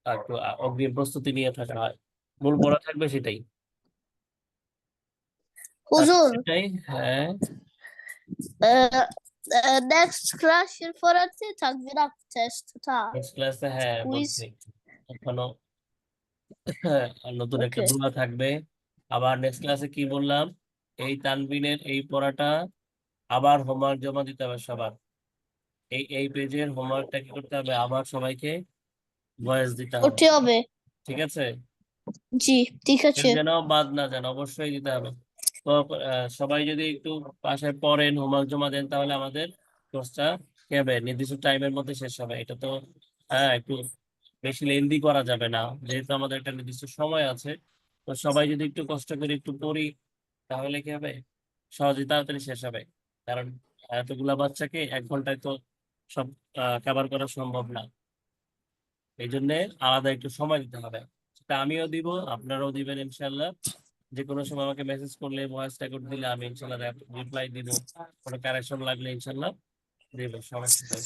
একটু অগ্রিম প্রস্তুতি নিয়ে থাকা হয় মূল পড়া থাকবে সেটাই হুজুর সেটাই হ্যাঁ নেক্সট ক্লাসের পড়াতে থাকবে না টেস্টটা নেক্সট ক্লাসে হ্যাঁ কুইজ বলছি এখনো আর নতুন একটা ওকে দোয়া থাকবে আবার নেক্সট ক্লাসে কি বললাম এই তানবিনের এই পড়াটা আবার হোমওয়ার্ক জমা দিতে হবে সবার এই পেজের হোমওয়ার্কটা কি করতে হবে আবার সবাইকে ভয়েস দিতে হবে করতে হবে ঠিক আছে জি ঠিক কেউ আছে যেন বাদ না যান অবশ্যই দিতে হবে তো সবাই যদি একটু বাসায় পড়েন হোমওয়ার্ক জমা দেন তাহলে আমাদের কোর্সটা কি হবে নির্দিষ্ট টাইমের মধ্যে শেষ হবে এটা তো হ্যাঁ একটু বেশি লেন্দি করা যাবে না যেহেতু আমাদের একটা নির্দিষ্ট সময় আছে তো সবাই যদি একটু কষ্ট করে একটু পড়ি তাহলে কি হবে সহজে তাড়াতাড়ি শেষ হবে কারণ এতগুলা বাচ্চাকে 1 ঘন্টায় তো সব কভার করা সম্ভব না এই জন্য আলাদা একটু সময় দিতে হবে সেটা আমিও দিব আপনারাও দিবেন ইনশাল্লাহ যে কোনো সময় আমাকে মেসেজ করলে ভয়েস রেকর্ড দিলে আমি ইনশাল্লাহ রিপ্লাই দিব কোনো কারেকশন লাগলে ইনশাল্লাহ দেব সমস্যা নেই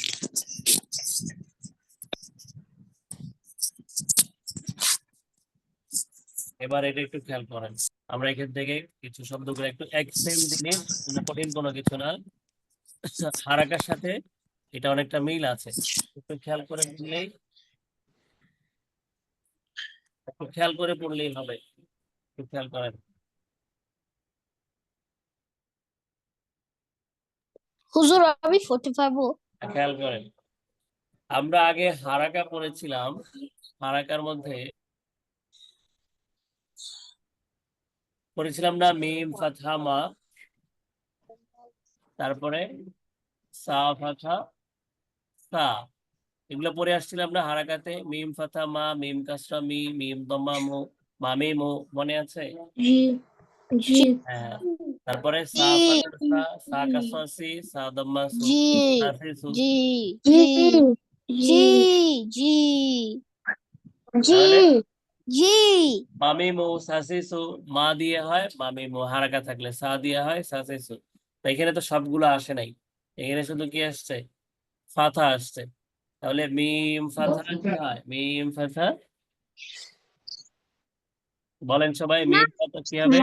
এবার এটা একটু খেয়াল করেন আমরা এখান থেকে কিছু শব্দগুলো একটু এক সেম জিনিস কঠিন কোনো কিছু না হারাকার সাথে এটা অনেকটা মিল আছে একটু খেয়াল করে পড়লেই হবে একটু খেয়াল করেন হুজুর আমি পড়তে পারবো খেয়াল করেন আমরা আগে হারাকা পড়েছিলাম হারাকার মধ্যে পড়েছিলাম না মিম ফাথা মা তারপরে সা ফাথা সা এগুলো পড়ে আসছিলাম না হারাকাতে মিম ফাথা মা মিম কাসরা মি মিম দম্মা মু মামি মু মনে আছে জি জি হ্যাঁ তারপরে সা জি ফাথা সা সা কাসরা সি সা দম্মা সু জি সা সি সু জি জি জি জি জি তাহলে জি মামি মু সাসি সু মা দিয়ে হয় মামি মু হারাকা থাকলে সা দিয়ে হয় সাসি সু তো এখানে তো সবগুলো আসে নাই এখানে শুধু কি আসছে ফাথা আসছে তাহলে মিম ফাথা কি হয়? মিম ফাথা বলেন সবাই, মিম ফাথা কি হবে?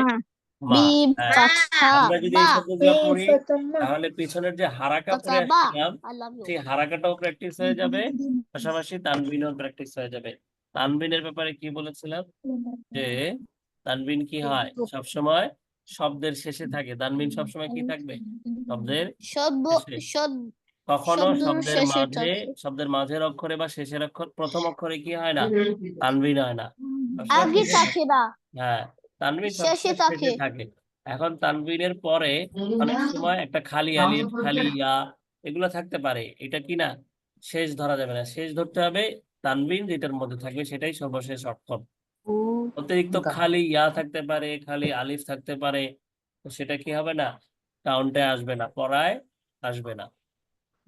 মা। মিম হ্যাঁ, ফাথা আমরা যদি এই বা শব্দগুলো পড়ি তাহলে পিছনের যে হারাকা ফাথা পড়ে বা আসছিলাম আই লাভ ইউ সেই হারাকাটাও প্র্যাকটিস হয়ে যাবে, পাশাপাশি তানবিনও প্র্যাকটিস হয়ে যাবে। তানবিনের ব্যাপারে কি বলেছিলাম যে তানবিন কি হয়? সবসময় শব্দের শেষে থাকে। তানবিন সবসময় কি থাকবে? শব্দের শব্দ শেষে। শব্দ কখনো শব্দের শব্দের শেষে মাঝে, থাকে শব্দের মাঝের অক্ষরে বা শেষের অক্ষর, প্রথম অক্ষরে কি হয় না? তানবিন হয় না, সবসময় আগে শেষে থাকে। থাকে না হ্যাঁ, তানবিন শেষে সবসময় থাকে শেষে থাকে। এখন তানবিনের পরে অনেক সময় একটা খালি আলিফ, খালি ইয়া এগুলো থাকতে পারে। এটা কি না, শেষ ধরা যাবে না, শেষ ধরতে হবে তানবিন যেটার মধ্যে থাকবে সেটাই সর্বশেষ অক্ষর। অতিরিক্ত খালি ইয়া থাকতে পারে, খালি আলিফ থাকতে পারে, তো সেটা কি হবে না, কাউন্টে আসবে না, পড়ায় আসবে না।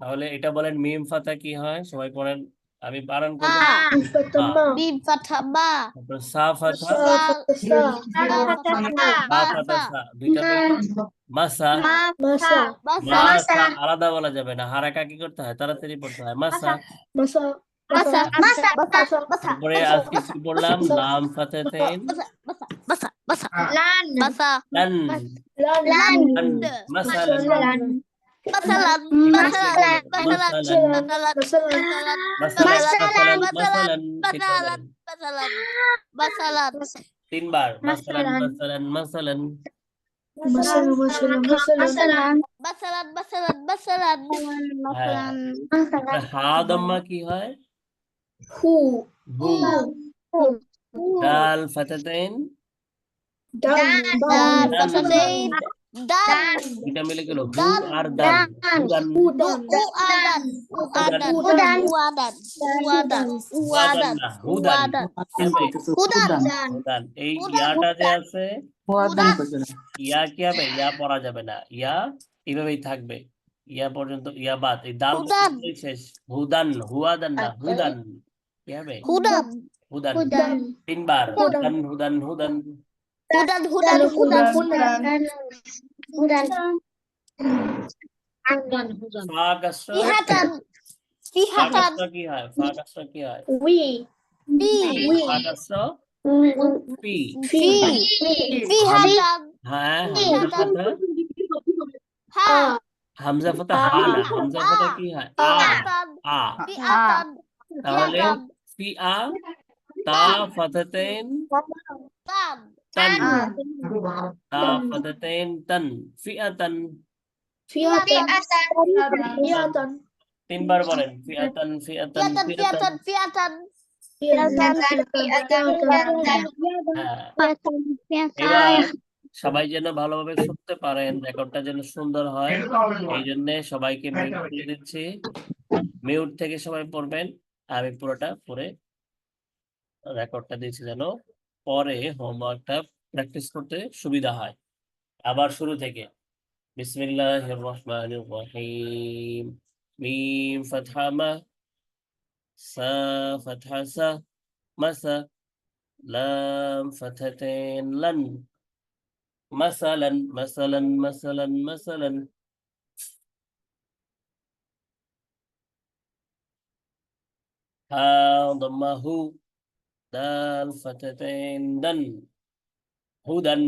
তাহলে এটা বলেন মিম ফাতা কি হয়, সবাই পড়েন, আমি বানান করবো। বা মা। মিম ফাথা বা তারপর সা ফাতা, সাল বা ফাতা সা, দুইটা মিলে মাসা। মাসা মাসা আলাদা বলা যাবে না, হারাকা কি করতে হয়, তাড়াতাড়ি পড়তে হয়, মাসা। মাসা মাসা মাসা তারপরে আজকে কি পড়লাম, লাম ফাতাতেন মাসা মাসা লান মাসা লান, লান লান মাসালান। মাসালান ঠিক আছে, মাসালান মাসালান, মাসালান মাসালান, মাসালান, মাসালান মাসালান, সেটা মাসালান বলেন মাসালান মাসালান 3 বার, মাসালান, মাসালান মাসালান, মাসালান। মাসালান মাসালান মাসালান মাসালান হ্যাঁ, তারপরে হা দম্মা কি হয়? হু হু। ডাল ফাতাতেন দান দান, পাতাতেই দান এটা মিলে গেল হু দান আর দান, দান হুদান, উ আদান উদান উয়াদান উয়াদান হুদান উয়াদান না, হুদান, উয়াদান কি হবে? উদান হুদান। এই উদান ইয়াটা যে আছে, উদান ইয়া কি হবে? ইয়া পড়া যাবে না, ইয়া এইভাবেই থাকবে, ইয়া পর্যন্ত, ইয়া বাদ, এই দাল হুদান পর্যন্তই শেষ। হুদান, হুয়াদান না, হুদান, কি হবে? হুদান হুদান। উদান 3 বার, হুদান, হুদান, হুদান। হুদান হুদান হুদান উদান ফা কাসরা, ফিহাতান ফা ফিহাতান কাসরা কি হয়? ফা কাসরা কি হয়? ফি ফা কাসরা ফি। ফি ফিহাতান হ্যাঁ, হামজা ফাতা, হা হামজা ফাতা হা না, হামজা ফাতা কি হয়? আ, ফিহাতান আ। ফিহাতান তাহলে ফিহাতান ফি আ, তা ফাতাতেন তান তান, তা ফাতাতেন তান, ফিআতান। ফিহাতান 3 বার বলেন, ফিআতান, ফিআতান, ফিহাতান ফিআতান। ফিহাতান হ্যাঁ, এবার সবাই যেন ভালোভাবে শুনতে পারেন, রেকর্ডটা যেন সুন্দর হয়, এই জন্য সবাইকে মিউট করে দিচ্ছি। মিউট থেকে সবাই পড়বেন, আমি পুরোটা পড়ে রেকর্ডটা দিয়েছি যেন পরে হোমওয়ার্কটা প্র্যাকটিস করতে সুবিধা হয়। আবার শুরু থেকে, বিসমিল্লাহির রহমানির রহিম, মিম ফাতহা মা, সা ফাতহা সা, মাসা, লাম ফাতহাতেন লান, মাসালান, মাসালান, মাসালান, মাসালান। হা দম্মা হু, দাল ফাতহাতেন দান, হুদান,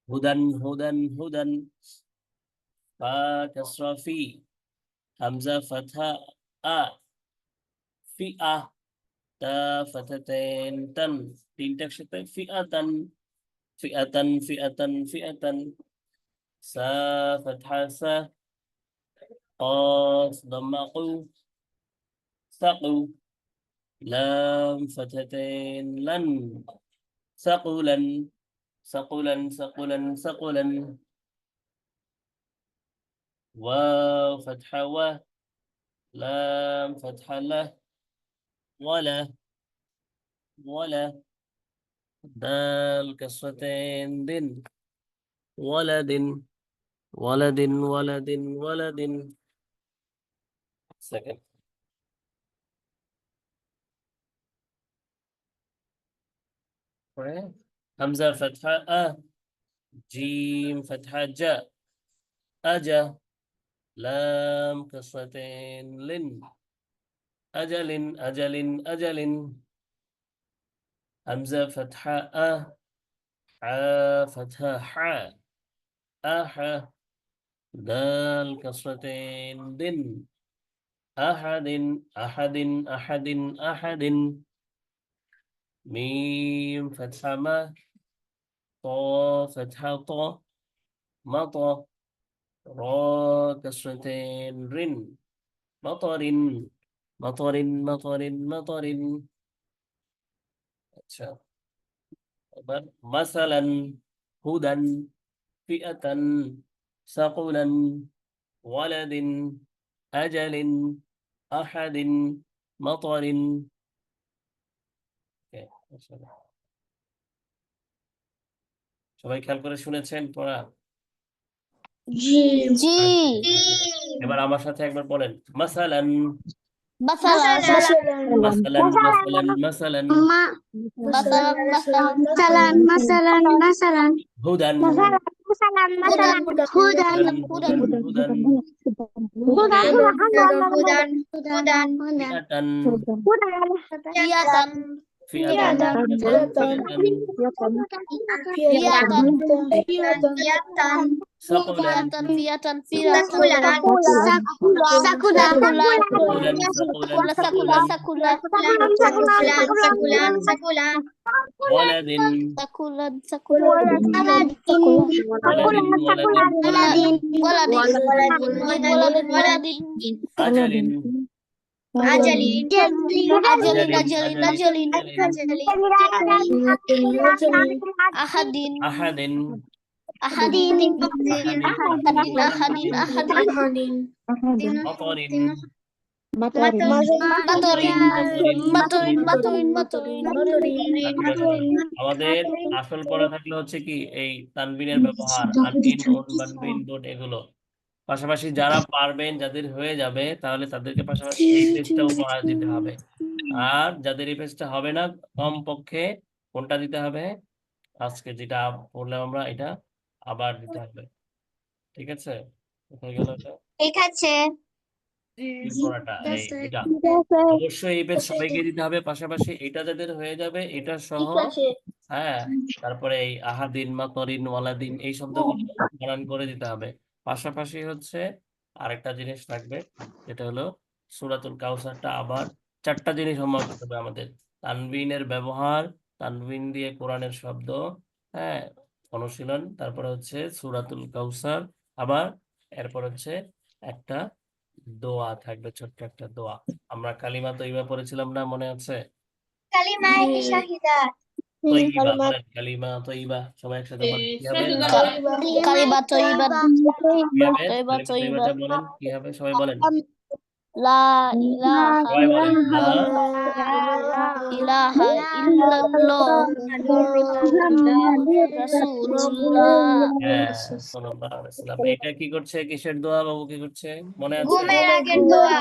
হুদান, হুদান, হুদান। ফা কাসরা ফি, হামজা ফাতহা আ, ফি আ, তা ফাতহাতেন তান, তিনটা একসাথে ফিআতান, ফিআতান, ফিআতান, ফিআতান। সা ফাতহা সা, قاف ضم قو، سقو، لام فتحتين لن، سقولا، سقولا، سقولا، سقولا. واو فتحة و، لام فتحة له، ولا، ولا. دال كسرتين دن، ولد، ولد، ولد، ولد. Second. همزة فتحة أ، جيم فتحة جاء، أجا، لام كسرتين لن، আজালিন আজালিন আজালিন হামজা ফাতহা আ ফাতহা আহা দাল কাসরাতাইন দিন আহাদিন আহাদিন আহাদিন আহাদিন মিম ফাতহা মা ত ফাতহা ত মাত র কাসরাতাইন রিন মাতারিন মাতারিন মাতারিন মাতারিন। আচ্ছা, এবার মাসালান হুদান ফিআতান সাকুলান ওয়ালাদিন আজালিন আহাদিন মাতারিন। Okay, মাশাআল্লাহ। সবাই খেয়াল করে শুনেছেন পড়া? জি এবার আমার সাথে একবার বলেন, মাসালান মাসালান মাসালান মাসালান মাসালান মাসালান মাসালান হুদান হুদান হুদান হুদান হুদান হুদান ফিআতান ফিয়াতান ফিআতান ফিয়াতান সাকুলান ফিয়াতান সাকুলান সাকুলান সাকুলান ওয়ালাদিন সাকুলান আজালিন আহাদিন আহাদিন আহাদিন মাতারিন আমাদের আসল পড়া থাকলে হচ্ছে কি এই তানবিনের ব্যবহার, আনবিন, নুন, বানবিন, দুন এগুলো। পাশাপাশি যারা পারবেন, যাদের হয়ে যাবে, তাহলে তাদেরকে পাশাপাশি এই পেজটা উপহার দিতে হবে। আর যাদের এই পেজটা হবে না, কমপক্ষে কোনটা দিতে হবে? আজকে যেটা পড়লাম আমরা, এটা আবার দিতে হবে। ঠিক আছে? কোথায় গেল এটা? ঠিক আছে এই পড়াটা এটা অবশ্যই এই পেজ সবাইকে দিতে হবে। পাশাপাশি এটা যাদের হয়ে যাবে, এটা সহ, হ্যাঁ, তারপরে এই আহাদিন, মাতরিন, ওয়ালাদিন এই শব্দগুলো বানান করে দিতে হবে। পাশাপাশি হচ্ছে আরেকটা জিনিস থাকবে, যেটা হলো সূরাতুল কাউসারটা আবার 4টা জিনিস হোমওয়ার্ক করতে হবে আমাদের। তানবিনের ব্যবহার, তানবিন দিয়ে কোরআনের শব্দ, হ্যাঁ, অনুশীলন, তারপরে হচ্ছে সূরাতুল কাউসার, আবার এরপর হচ্ছে একটা দোয়া থাকবে, ছোট্ট একটা দোয়া। আমরা কালিমা তৈবা পড়েছিলাম না, মনে আছে? কালিমায়ে শাহিদাত তৈবা বলেন, কালিমা তৈবা সবাই একসাথে বলেন, কি হবে? কালিমা তৈবা কি হবে? তৈবা কালিমা তৈবাটা বলেন, কি হবে? সবাই বলেন, লা ইলাহা সবাই বলেন, লা ইলাহা ইল্লাল্লাহ রাসূলুল্লাহ। হ্যাঁ, সাল্লাল্লাহু আলাইহি ওয়াসাল্লাম। এটা কি করছে? কিসের দোয়া বাবু, কি করছে? মনে আছে? ঘুমের আগের দোয়া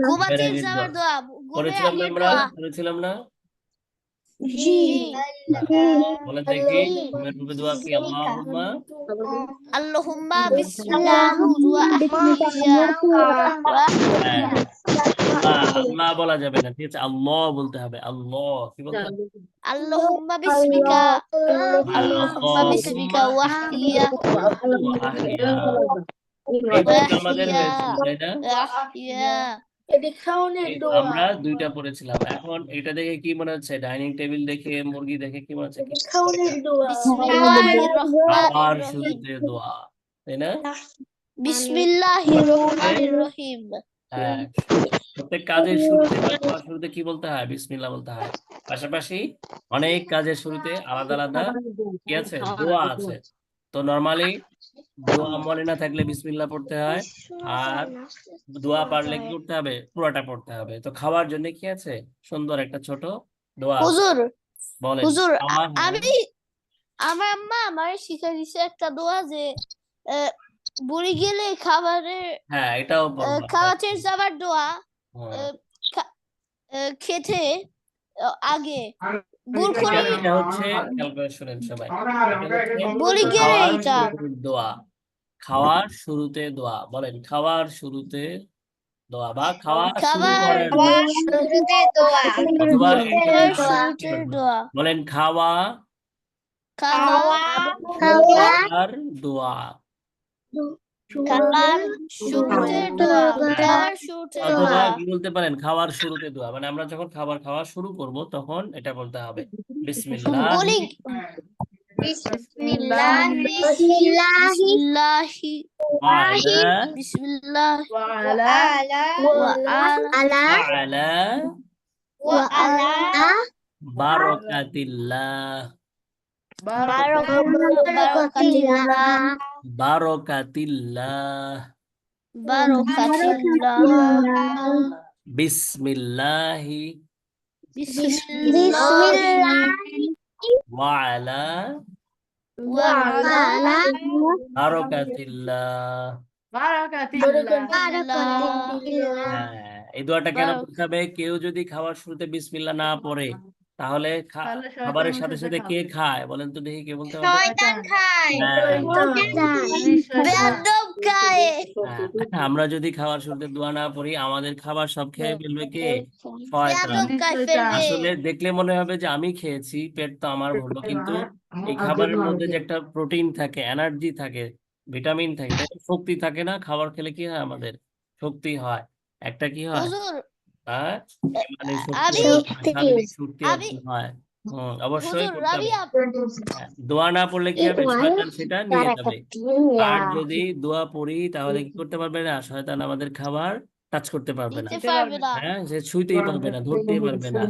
ঘুমাতে আগের যাওয়ার দোয়া। দোয়া, ঘুমের পড়েছিলাম না আগের আমরা? দোয়া। পড়েছিলাম না? জি না। বলেন দেখি, ঘুমের পূর্বে দোয়া কি? আল্লাহুম্মা আল্লাহুম্মা বিসমিল্লাহি ওয়া আহইয়া ওয়া হ্যাঁ, আল্লাহ বলা যাবে না, ঠিক আছে? আল্লাহ বলতে হবে। আল্লাহ কি বলতে হবে? আল্লাহুম্মা বিসমিকা হ্যাঁ, আল্লাহুম্মা বিসমিকা ওয়া আহইয়া আহিয়া। এই দুটো আমাদের হয়েছে, তাই না? আহইয়া আমরা 2টা পড়েছিলাম। এখন এটা দেখে কি মনে হচ্ছে? ডাইনিং টেবিল দেখে, মুরগি দেখে কি মনে হচ্ছে? বিসমিল্লাহির আবার রহমানির রহিম শুরুতে দোয়া, তাই না? বিসমিল্লাহির রহমানির রহিম। হ্যাঁ, প্রত্যেক কাজের শুরুতে বা দোয়ার শুরুতে কি বলতে হয়? বিসমিল্লাহ বলতে হয়। পাশাপাশি অনেক কাজের শুরুতে আলাদা আলাদা কি আছে? দোয়া আছে। তো নরমালি দোয়া মনে না থাকলে বিসমিল্লাহ পড়তে হয়, আর দোয়া পারলে কি করতে হবে? পুরোটা পড়তে হবে। তো খাওয়ার জন্য কি আছে? সুন্দর একটা ছোট দোয়া আছে। হুজুর বলেন, হুজুর খাওয়ার, হ্যাঁ, আমি আমার আম্মা আমারে শিখাই দিছে একটা দোয়া যে বুড়ি গেলে খাবারের হ্যাঁ, এটাও পড়বা। খাওয়াতে যাবার দোয়া হ্যাঁ, খেতে আগে ভুল করে এটা হচ্ছে, খেয়াল করে শুনেন সবাই, এটা হচ্ছে বলি গেলে খাওয়ার এটা শুরুর দোয়া। খাওয়ার শুরুতে দোয়া। বলেন, খাওয়ার শুরুতে দোয়া বা খাওয়া শুরু খাবার করার শুরুতে দোয়া অথবা খাবার শুরুতে দোয়া বলেন খাওয়া খাওয়া খাওয়ার দোয়া খাবার শুরুতে দোয়া খাবার শুরুতে অথবা দোয়া কি বলতে পারেন খাওয়ার শুরুতে দোয়া, মানে আমরা যখন খাবার খাওয়া শুরু করব তখন এটা বলতে হবে বিসমিল্লাহ বলি বিসমিল্লাহি আলা বিসমিল্লাহ وعلى ওয়া আলা আলা ওয়া আলা বারাকাতিল্লাহ বারাকাতিল্লাহ বারাকাতিল্লাহ বারাকাতিল্লাহ বিসমিল্লাহি বিসমিল্লাহি ওয়া আলা ওয়া আলা বারাকাতিল্লাহ। بركة الله হ্যাঁ, এই দোয়াটা কেন পড়তে হবে? কেউ যদি খাওয়ার শুরুতে বিসমিল্লাহ না পড়ে তাহলে তাহলে শয়তান খাবারের ওর সাথে সাথে সাথে কে খাবে। খায় বলেন তো দেখি, কে বলতে হবে? শয়তান হ্যাঁ, বেয়াদব খায় হ্যাঁ, আমরা যদি খাওয়ার শুরুতে দোয়া না পড়ি আমাদের খাবার সব খেয়ে ফেলবে কে? শয়তান। বেয়াদব খায় ফেলবে আসলে দেখলে মনে হবে যে আমি খেয়েছি, পেট তো আমার ভরলো, কিন্তু এই খাবারের মধ্যে যে একটা প্রোটিন থাকে, এনার্জি থাকে, ভিটামিন থাকে, তাই না? শক্তি থাকে না? খাবার খেলে কি হয়? আমাদের শক্তি হয়, একটা কি হয়, হুজুর হ্যাঁ, মানে শক্তি আমি অর্জন হয়, শারীরিক শক্তি আমি অর্জন হয়। অবশ্যই হুজুর করতে হবে। রাবিয়া হ্যাঁ, দোয়া না পড়লে কি হবে? শয়তান সেটা নিয়ে যাবে। আর যদি দোয়া পড়ি তাহলে কি করতে পারবে না? শয়তান আমাদের খাবার টাচ করতে পারবে না। দিতে পারবে না হ্যাঁ, সে ছুঁইতেই পারবে না, ধরতেই পারবে না।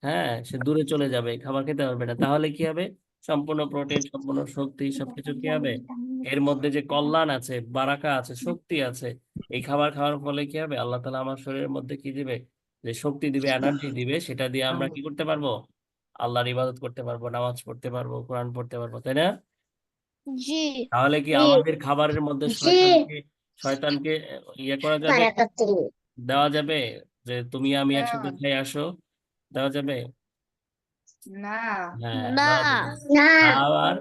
হ্যাঁ, সে দূরে চলে যাবে, খাবার খেতে পারবে না। তাহলে কি হবে? সম্পূর্ণ প্রোটিন, সম্পূর্ণ শক্তি, সবকিছু কি হবে? এর মধ্যে যে কল্যাণ আছে, বারাকা আছে, শক্তি আছে, এই খাবার খাওয়ার ফলে কি হবে? আল্লাহ তাআলা আমার শরীরের মধ্যে কি দিবে? যে শক্তি দিবে, এনার্জি দিবে, সেটা দিয়ে আমরা কি করতে পারবো? আল্লাহর ইবাদত করতে পারবো, নামাজ পড়তে পারবো, কোরআন পড়তে পারবো, তাই না? জি তাহলে কি আমাদের খাবারের মধ্যে শয়তানকে শয়তানকে ইয়ে করা যাবে, দেওয়া যাবে যে তুমি আমি একসাথে খেয়ে আসো, দেওয়া যাবে? না হ্যাঁ, না দেওয়া যাবে না। আবার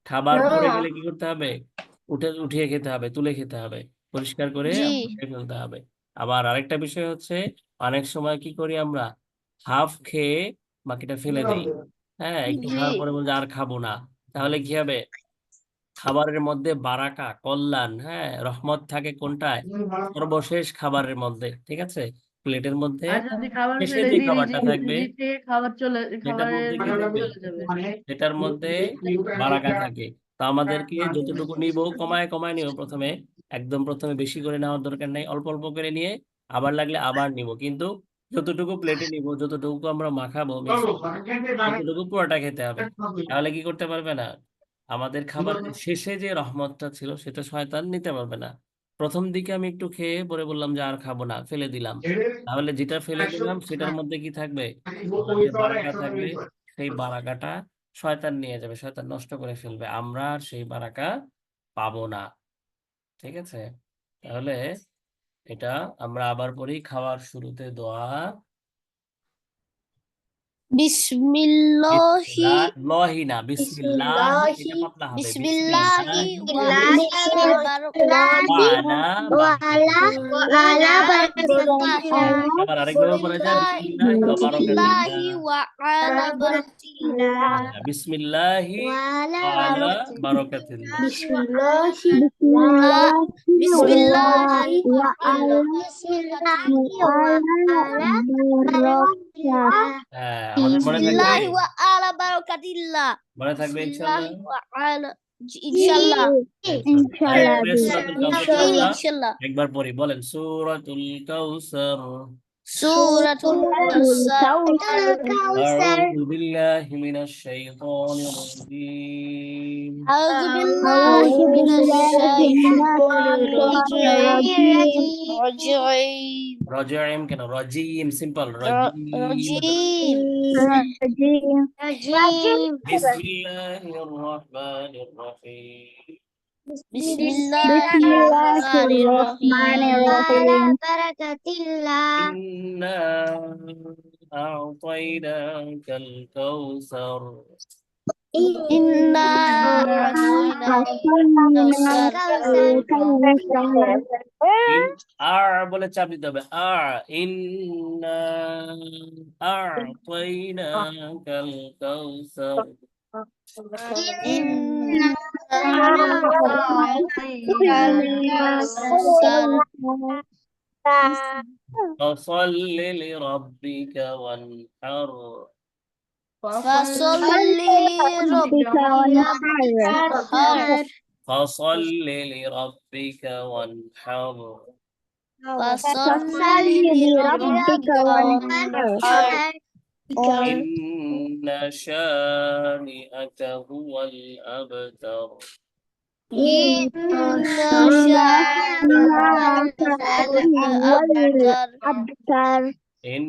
খাবার পড়ে গেলে কি করতে হবে? উঠিয়ে খেতে হবে, তুলে খেতে হবে, পরিষ্কার করে জি খেয়ে ফেলতে হবে। আবার আরেকটা বিষয় হচ্ছে, অনেক সময় কি করি আমরা? হাফ খেয়ে বাকিটা ফেলে দেই। হ্যাঁ, একটু জি খাওয়ার পরে বলছি আর খাবো না, তাহলে কি হবে? খাবারের মধ্যে বারাকা, কল্যাণ, হ্যাঁ, রহমত থাকে কোনটায়? সর্বশেষ খাবারের মধ্যে, ঠিক আছে? প্লেটের মধ্যে আর যদি খাবার শেষে ফেলে যে দিই খাবারটা থাকবে নিজে থেকে সেটার মধ্যে খাবারের কি বরকত থাকবে? চলে যাবে সেটার মধ্যে বারাকা থাকে। তো আমাদেরকে যতটুকু নিব কমায় কমায় নিব প্রথমে, একদম প্রথমে বেশি করে নেওয়ার দরকার নেই, অল্প অল্প করে নিয়ে আবার লাগলে আবার নিব, কিন্তু যতটুকু প্লেটে নিব, যতটুকু আমরা মাখাবো ততটুকু পুরোটা খেতে হবে। তাহলে কি করতে পারবে না? আমাদের খাবারের শেষে যে রহমতটা ছিল সেটা শয়তান নিতে পারবে না। প্রথম দিকে আমি একটু খেয়ে পরে বললাম যে আর খাবো না, ফেলে দিলাম, তাহলে যেটা ফেলে দিলাম সেটার মধ্যে কি থাকবে? আল্লাহর যে বারাকা থাকবে, সেই বারাকাটা শয়তান নিয়ে যাবে, শয়তান নষ্ট করে ফেলবে, আমরা আর সেই বারাকা পাবো না। ঠিক আছে? তাহলে এটা আমরা আবার পড়ি, খাওয়ার শুরুতে দোয়া বিসমিল্লাহি লহি না, বিসমিল্লাহ, এটা পাতলা হবে, বিসমিল্লাহি ওয়া আলা বারাকাতিল্লাহ। আবার আরেকভাবে পড়া যায়, বিসমিল্লাহি ওয়া আলা বারাকাতিল্লাহ বিসমিল্লাহি ওয়া আলা বারাকাতিল্লাহ। বিসমিল্লাহি ওয়া আলা হ্যাঁ, আমাদের মনে থাকবে, বিসমিল্লাহি ওয়া আলা বারাকাতিল্লাহ মনে থাকবে ইনশাআল্লাহ। বিসমিল্লাহি ওয়া আলা ইনশাআল্লাহ সূরাতুল কাউসার আমরা ইনশাআল্লাহ একবার পড়ি, বলেন সূরাতুল কাউসার। সূরাতুল কাউসার আউযু বিল্লাহি মিনাশ শাইতানির রাজীম। আউযু বিল্লাহি মিনাশ শাইতানির রাজিম রাজিম কেন? রাজিম সিম্পল, রাজিম বিসমিল্লাহির রহমানির রহিম। বিসমিল্লাহির রহমানির রহিম ইন্না আ'তাইনাকাল কাউসার। ইন্না আ'তাইনাকাল ইন আর বলে চাপ দিতে হবে আর ইন্না আ'তাইনাকাল কাউসার فصل لربك وانحر فصل لربك وانحر فصل لربك وانحر فصل لربك وانحر إن شانئك هو الأبتر إن شانئك هو الأبتر إن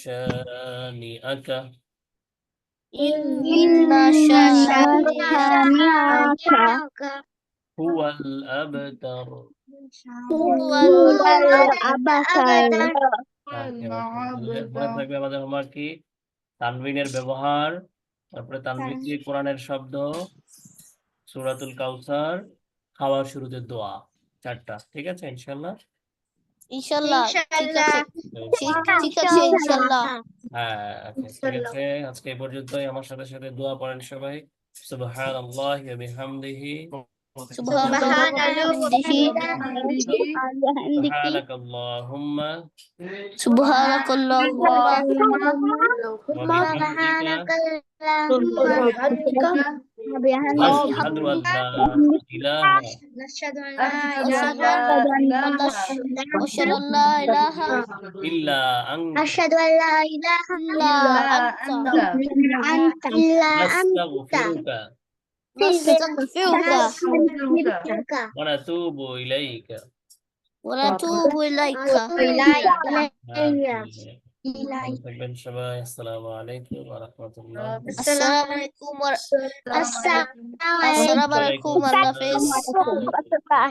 شانئك إن شانئك هو الأبتر هو الأبتر মনে থাকবে আমাদের হোমওয়ার্ক কি তানবিনের ব্যবহার, তারপরে তানবিন দিয়ে কোরআনের শব্দ, সূরাতুল কাউসার, খাওয়ার শুরুতে দোয়া, 4টা। ঠিক আছে ইনশাআল্লাহ? ইনশাআল্লাহ ঠিক আছে ইনশাআল্লাহ। হ্যাঁ আচ্ছা ঠিক আছে, আজকে এই পর্যন্তই। আমার সাথে সাথে দোয়া পড়েন সবাই। সুবহানাল্লাহি ওয়া বিহামদিহি সুবহানাকাল্লাহুম্মা ওয়া বিহামদিকা আশহাদু আন লা ইলাহা أشهد أن لا إله ইল্লা আনতা أشهد أن لا إله إلا أنت নাস্তাগফিরুকা نستغفرك ওয়া নাতুবু ইলাইকা। ونتوب إليك ভালো থাকবেন সবাই। আসসালামু আলাইকুম ওয়া রাহমাতুল্লাহ। السلام عليكم السلام عليكم الله حافظ ورحمة الله